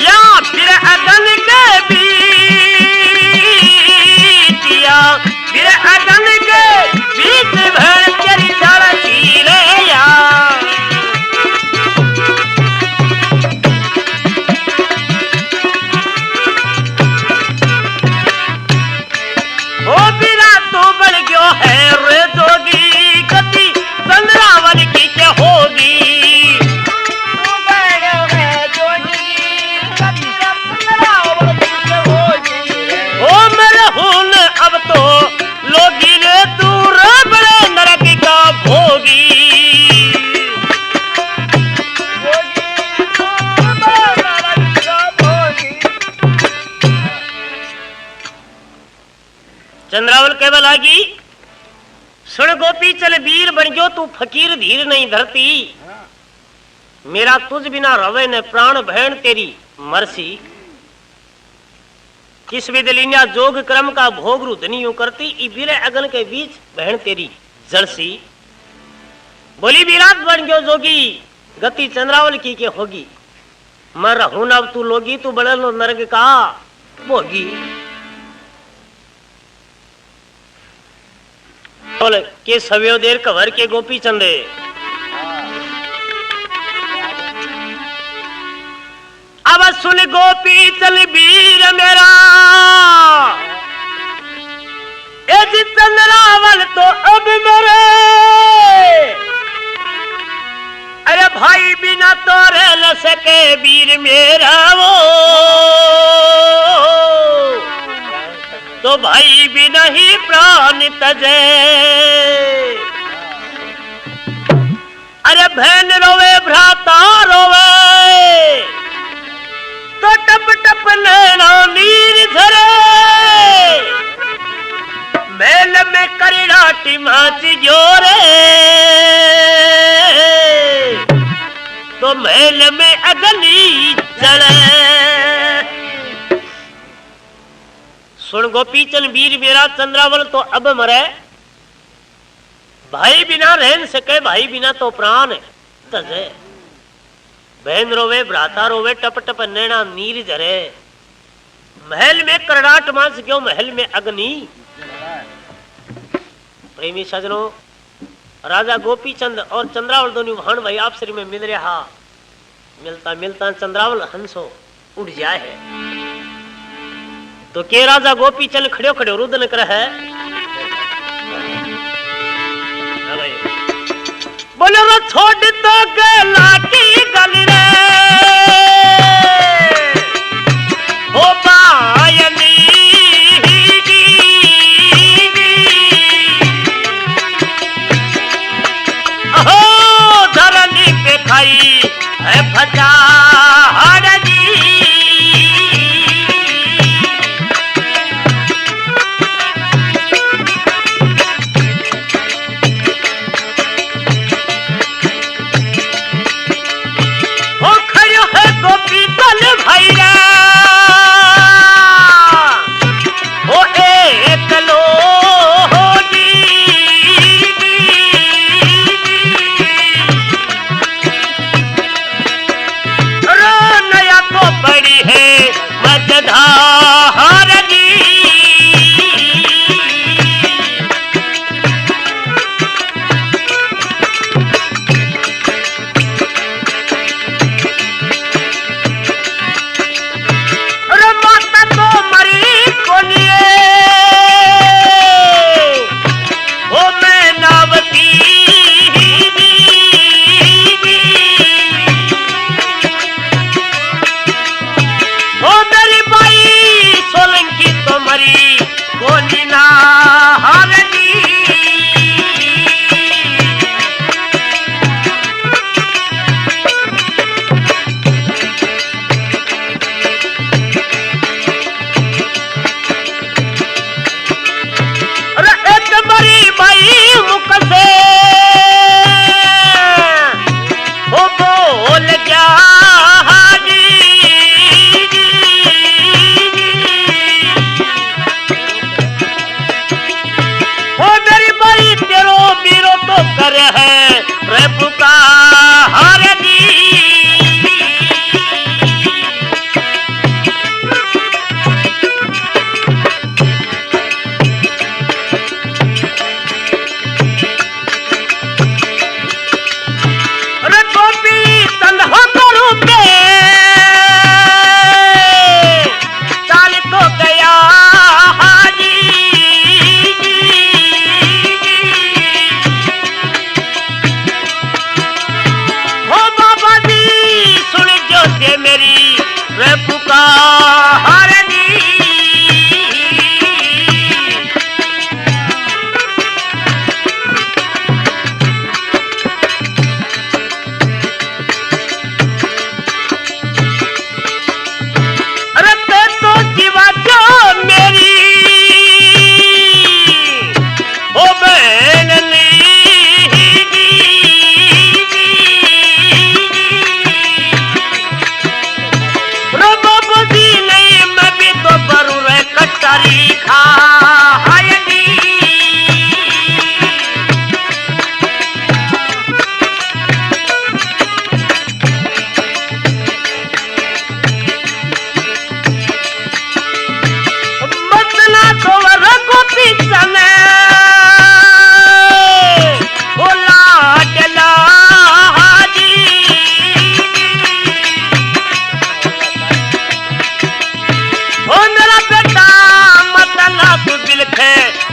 या फिर अगन के बीतिया फिर अगन के बीच भर तेरी चढ़ती रे या ओ बिना तो बन गयो है रे जोगी गति चंद्रावन की क्या होगी अब तो लोगी ने दूर बड़े नरक का भोगी चंद्रावल केवल आगी सुन गोपी चल वीर बन गयो तू फकीर धीर नहीं धरती मेरा तुझ बिना रवे न प्राण बहन तेरी मरसी किस विदलिन्या जोग क्रम का भोग रुधनियों करती इबिरे अगन के बीच बहन तेरी जलसी बोली विराट बन गयो जोगी गति चंद्रावल की के होगी मर रहूं अब तू लोगी तू बड़े लो नरक का भोगी बोले के सवेो देर कवर के गोपी चंदे अब सुन गोपी चल वीर मेरा चंद्रावल तो अब मरे अरे भाई बिना तो रह न सके वीर मेरा वो तो भाई बिना ही प्राण तजे अरे बहन रोवे भ्राता रोवे तो टप टप नैना नीर झरे मेल में करड़ाटी माच जोरे तो मेल में अग्नि जले सुन गोपीचंद वीर मेरा चंद्रावल तो अब मरे भाई बिना रह न सके भाई बिना तो प्राण तजे बहन रोवे भ्राता रोवे टप टप नैना नीर झरे महल में करड़ाट मांस क्यों महल में अग्नि प्रेमी सजनों राजा गोपीचंद और चंद्रावल दोनों भाण भाई आपसरी में मिल रहा मिलता मिलता चंद्रावल हंसो उड़ जाए है तो के राजा गोपीचंद खड़े खड़े रुदन कर है बोले वो छोड़ तो गला की गल रे ओ पायनी अहो धरनी पे खाई है फटा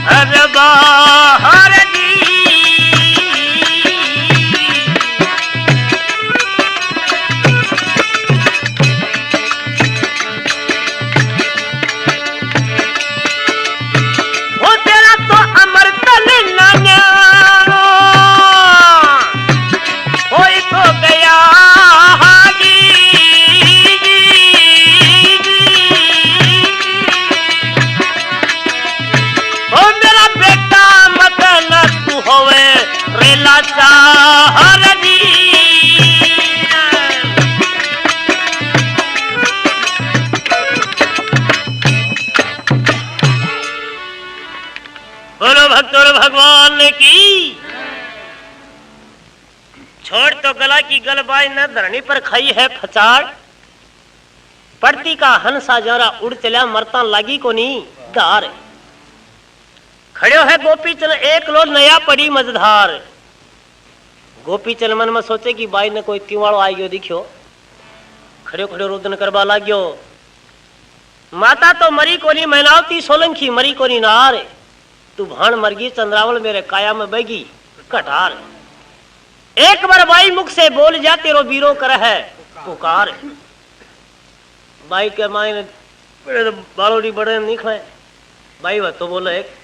अरे बाहर जी वो तेरा तो अमृत नान्या कोई तो गया बोलो भक्तों भगवान की। छोड़ तो गला की गलबाई न धरनी पर खाई है फचाड़, पड़ती का हंसा जरा उड़ चला मरता लागी को नहीं धार। खड़ो है गोपी चल एक लो नया पड़ी मजधार। गोपी चल मन में सोचे कि बाई ने कोई तिवाड़ो आई गयो दिखियो, खड़ो खड़ो रुदन करवा लाग्यो। माता तो मरी कोनी मैनावती सोलंकी मरी कोनी नार, तू भाण मरगी चंद्रावल मेरे काया में बगी कटार। एक बार बाई मुख से बोल जा तेरो बीरो कर है पुकार। बाई के मायने बड़े बालोड़ी बड़े निकले बाई वह तो बोले एक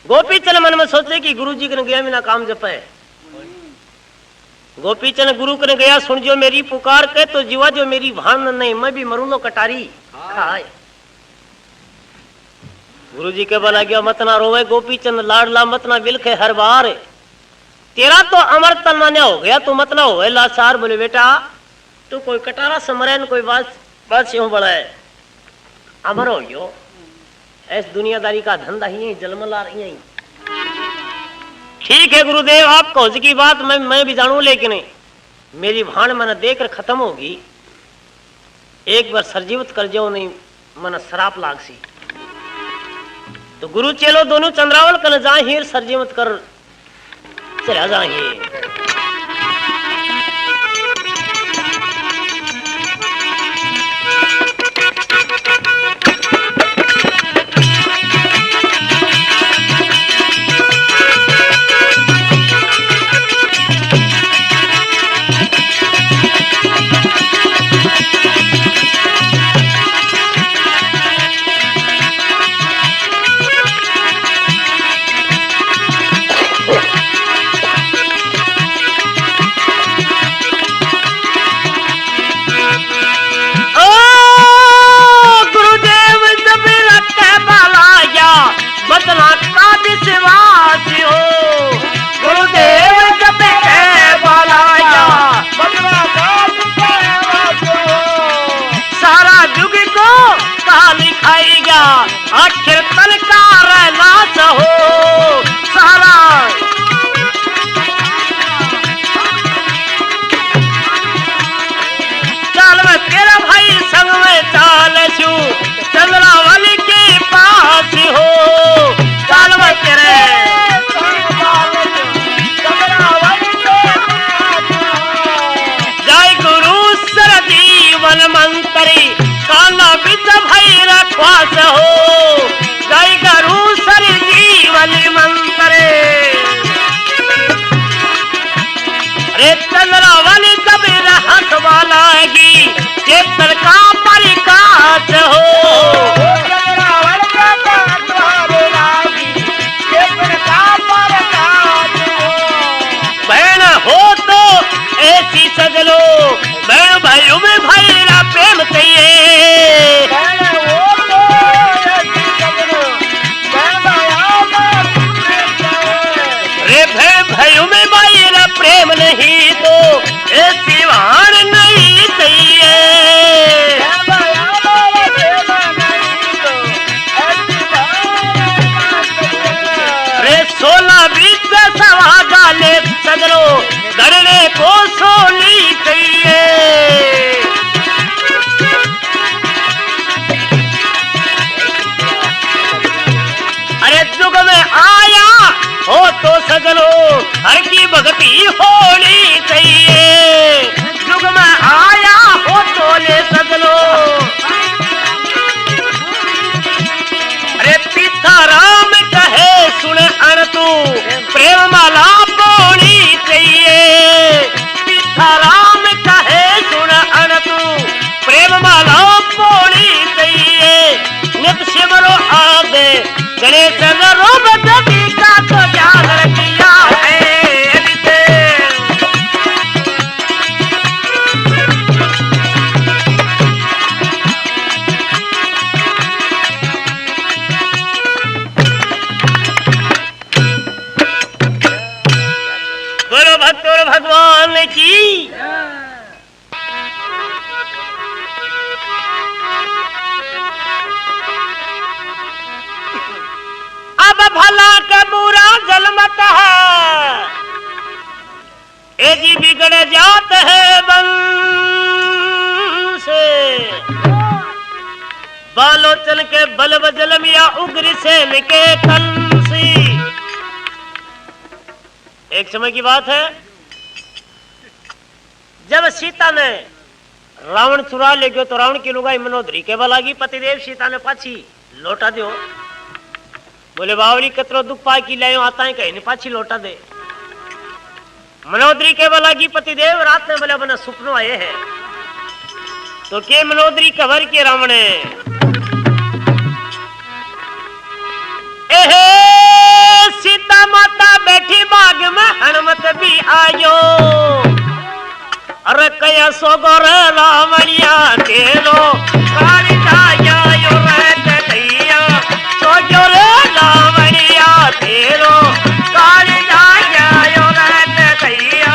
गोपी चल मन में सोचे कि गुरु जी कने गया मेरा काम जपे। गोपी चल गुरु कने गया सुन जो मेरी पुकार के तो जीवा जो मेरी भान नहीं मैं भी मरू लो कटारी खाए। गुरु जी के बोला गया मत ना रोवे गोपी चंद लाडला मत ना बिलखे हर बार, तेरा तो अमर तन मान्या हो गया तू मत ना होवे लाचार। बोले बेटा तू कोई कटारा समरन कोई बात से बड़ा है अमर हो गयो, ऐस दुनियादारी का धंधा ही है जन्म ला रही है। ठीक है गुरुदेव आप कहो की बात मैं भी जानू, लेकिन मेरी भाण मन देकर खत्म होगी, एक बार सरजीवित कर जाओ नहीं मन शराप लाग सी। तो गुरु चेलो दोनों चंद्रावल कन जा हीर सरजीवित कर चला जा हीर। आखिर तलकार नाच हो सारा चाल में तेरा भाई संग में चाल छू चंद्रावल के पास हो। चाल में तेरे जय गुरु सर जीवन मंत्री काला बिच भाई रखवास हो। जय गुरु सर जीवन मंत्री रे चंद्रावल जब रहत वालागी चेतन का परिकाश हो। बहन हो तो ऐसी सजलो बहन भाइयों में भाई रा प्रेम चाहिए। रे भाइयों में भाई रा प्रेम नहीं तो ऐसी वार नहीं चाहिए। भला के बुरा जलमत है, ए जी बिगड़ जात है बन से, बालोचन के बल बजलम या उग्र सेन के कंसी। एक समय की बात है, जब सीता ने रावण चुरा ले गयो तो रावण की लुगाई मनोदरी के बलागी, पतिदेव सीता ने पाछी लौटा दो। बोले बावली कतरो दुख पाई की लायो आता है कहीं पाछी लौटा दे। मनोदरी के बलागी पतिदेव रात में बोले बना सुपनो आए हैं तो के मनोदरी कवर के रावण सीता माता बैठी बाग में हनुमत भी आयो, अरे कया सोगोर रावणिया तेरो काली जायो रे दैया, सोगोर रावणिया तेरो काली जायो रे दैया।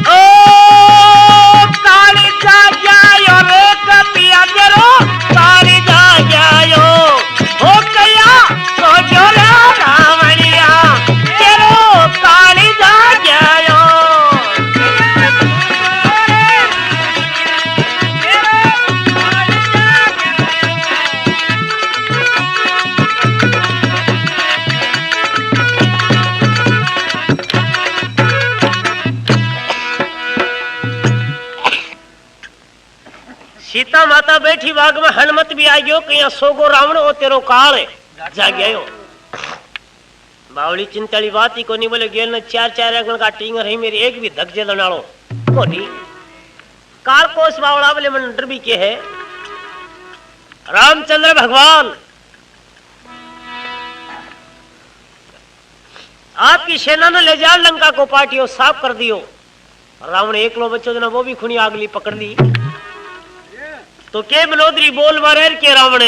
ओ काली जायो रे कपिया तेरो काली जायो, ओ कया सोगोर सीता माता बैठी बाग में हनुमत भी आ गयो कहीं सोगो रावण ओ तेरो काल जा गयो। बावली चिंताली बात ही कोनी, बोले गेल ने चार चार अगन का टींगर है मेरी एक भी धक जे लनालो कोनी। काल कोस बावला बोले मन डर भी के है। रामचंद्र भगवान आपकी सेना ने ले जा लंका को पाटियो साफ कर दियो। रावण एकलो बच्चो जना वो भी खुनी आगली पकड़ ली तो के मनोदरी बोल मारे के रावण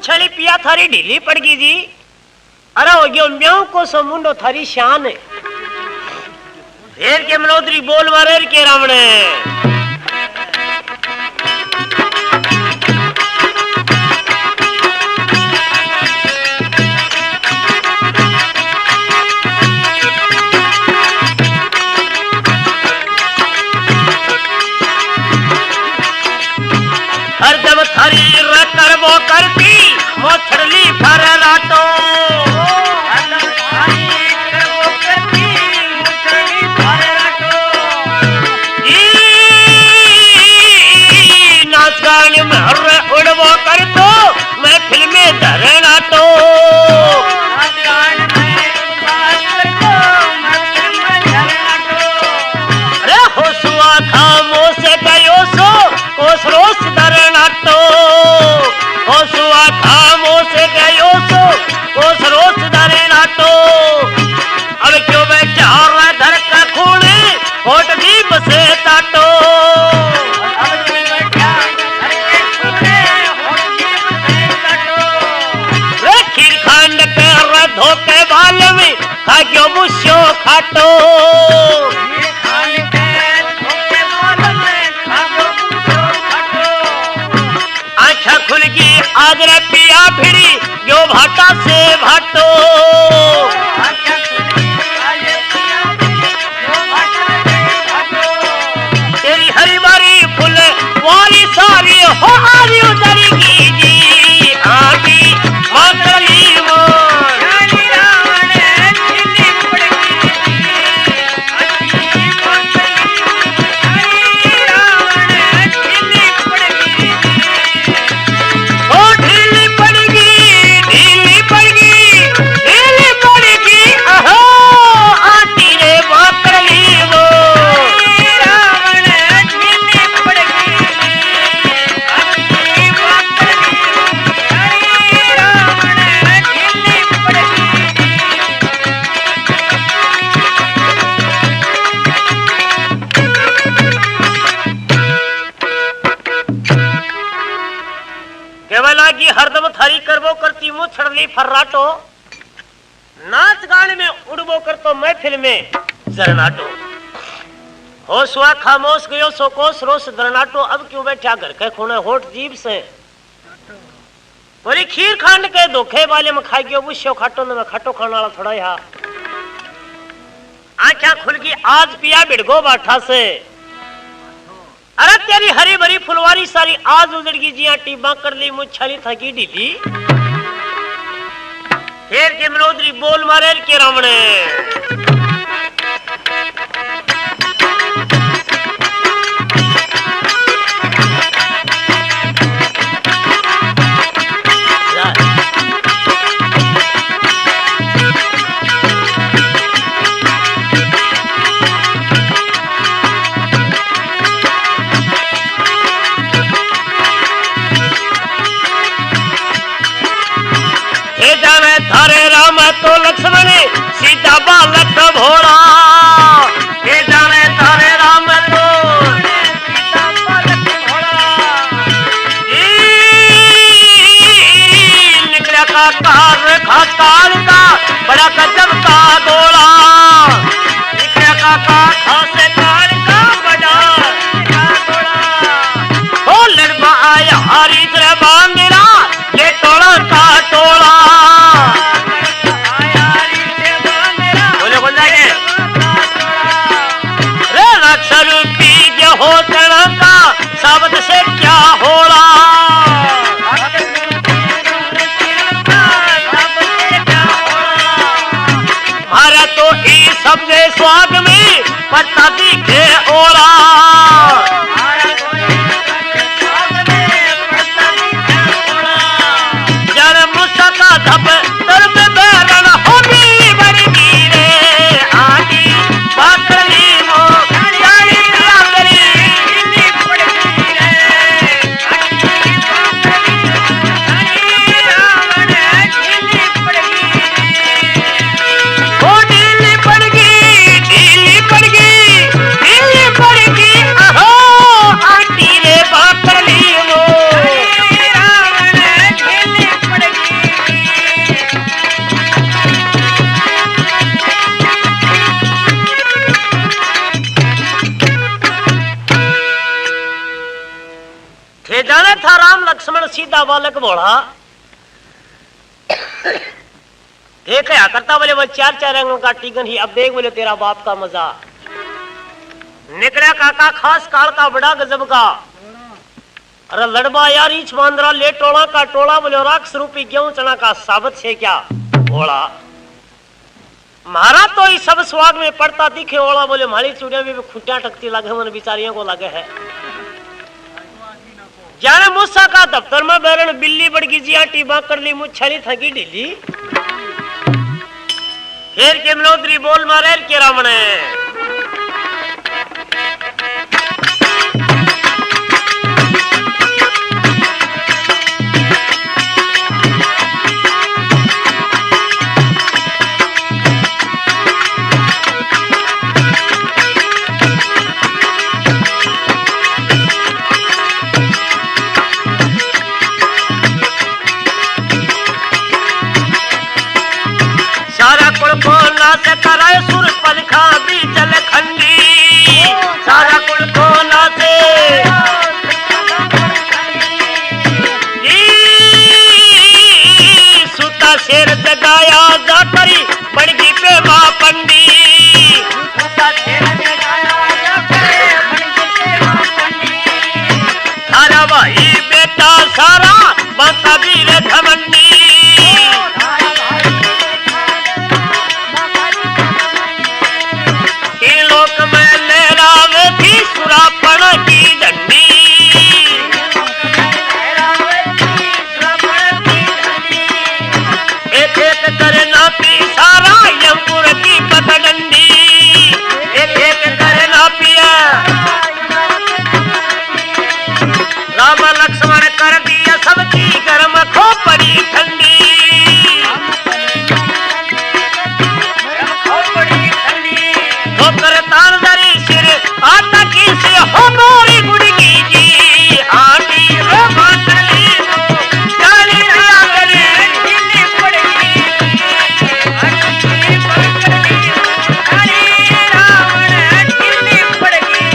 छली पिया थारी ढीली पड़ गई जी। अरे हो गयो म्याऊ को समुंडो थारी शान है। फेर के मनोदरी बोल मारे के रावण हर जब थारी रकर वो करती मोछरली फर राटो गयो बुस्यो खाटो आँखा खुल गई आज रे पिया भिड़ी गयो भाटा से भाटो तेरी हरी बारी फुल वाली सारी हो आरी उतरी की जी आटी मातरी वो हरदम थारी करबो करती मुँह छड़ली फर्राटो नाच गाने में उड़बो करतो महफिल में जरनाटो होश हुआ खामोश गयो सोकोस रोस दरनाटो अब क्यों बैठा घर के खूने होठ जीभ से बोली खीर खांड के धोखे वाले में खाई गयो बुश्यो खाटो न मैं खाटो खाने वाला थोड़ा यहाँ आँखा खुल गई आज पिया बिड़गो बाठा से अरे तेरी हरी भरी फुलवारी सारी आज उजड़ गई जिया टीबा कर ली मुछली थकी ढीली फिर के मनोदरी बोल मारे के रावणे हरे राम तो लक्ष्मण सीता बालक भोला हे जाने तारे राम तो सीता बालक भोला निकला का कार खाताल का बड़ा गजब का गोला निकला का खासे कार का बड़ा गोला ओ लड़वा आया हरी तरह बांधरा ये टोला का टोला हो तना का शब्द से क्या होला हमारा तो इस शब्द स्वाद में पता दिखे ओला जन मुस्का धप तरब बैरन होगी बड़ी गिरे आगी बाकली मो जाने था राम लक्ष्मण सीता बालक भोला देख क्या करता बोले वो चार चार रंगों का टीगन ही अब देख बोले तेरा बाप का मजा निकला काका खास काल का बड़ा गजब का अरे लड़बा यार ईच बांद्रा ले टोला का टोला बोले राक्ष रूपी गेहूं चना का साबत से क्या भोला महारा तो इस सब स्वाग में पड़ता दिखे ओला बोले मारी चूड़िया में खुटिया टकती लगे मन बिचारियों को लगे है जाने मूसा का दफ्तर में बैरन बिल्ली बड़गी जिया टीबा कर ली मुछली थकी ढीली फिर के मनोदरी बोल मारे के रावणे सारा कुल नाश कराए सुरपनखा बीजल खंडी सारा कुल को नाशे सुता शेर जगाया जाकरी बड़गी पे मां पंडी सारा भाई बेटा सारा माता वीर घमंडी लोक में लहरावे थी सुरापण की झंडी एक एक करे नापी सारा यमपुर की पतडंडी एक एक करे नापिया राम लक्ष्मण कर दिया सबकी गर्म खोपड़ी ठंडी ठोकर तान दरी सिर आटा की से हो मोरी गुड़गी जी आटी रो मातली काली रागड़ी ढीली पड़गी काली रावण ढीली पड़गी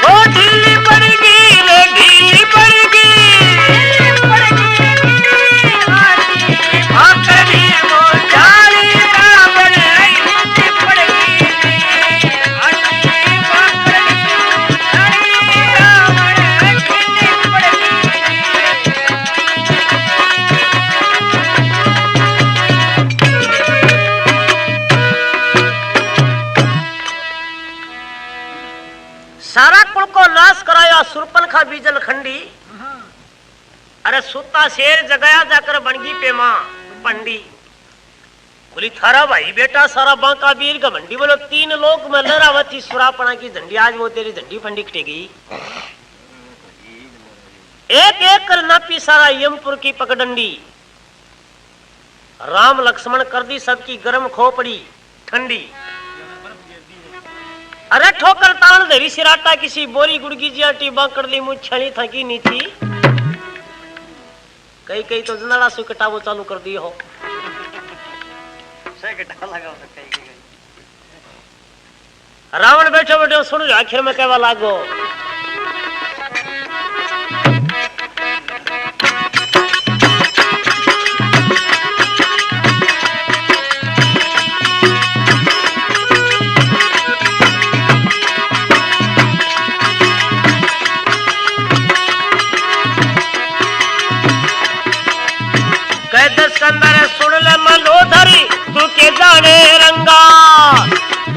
ओ ढीली पड़गी रे ढीली पड़गी आकड़ी वो जाली रावण ढीली पड़गी सारा कुल को नाश कराया सुरपनखा बीजल खंडी अरे सुता शेर जगाया जाकर बनगी पे मां पंडी बोली थारा भाई बेटा सारा बांका वीर घमंडी बोलो तीन लोग में लहरावती सुरापना की झंडी आज वो तेरी झंडी फंडी कटेगी एक एक कर नापी सारा यमपुर की पगडंडी राम लक्ष्मण कर दी सबकी गर्म खोपड़ी ठंडी अरे ठोकर तान धरी सिराटा किसी बोरी गुड़गी जियाटी बांकड़ ली मुझ छली थकी नी थी कई कई तो जनाड़ा सु कटावो चालू कर दी हो रावण बैठो बैठो सुन आखिर में कहवा लागो कंदर सुन ले मलोधरी तू के जाने रंगा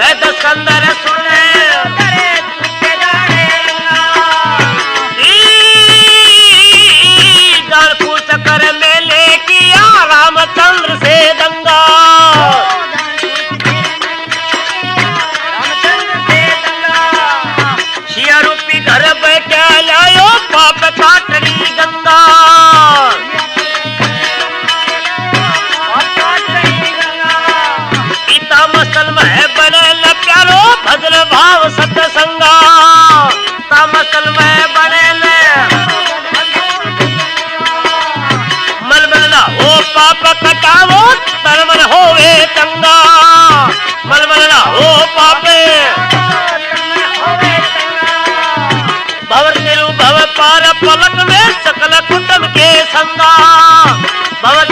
वेद कंदर सुन ले तू के जाने रंगा जान पूछ कर मेले किया रामचंद्र से दंगा शिया रूपी घर बैठा लायो पाप काटनी गंगा मसल में बने न प्यारो भजन भाव सत्संगा मसल में बने न मलमल ना हो पाप कटावो तरमन होवे चंगा मलमल ना हो पापे भव तिरु भव पार पलक में सकल कुटुंब के संगा भव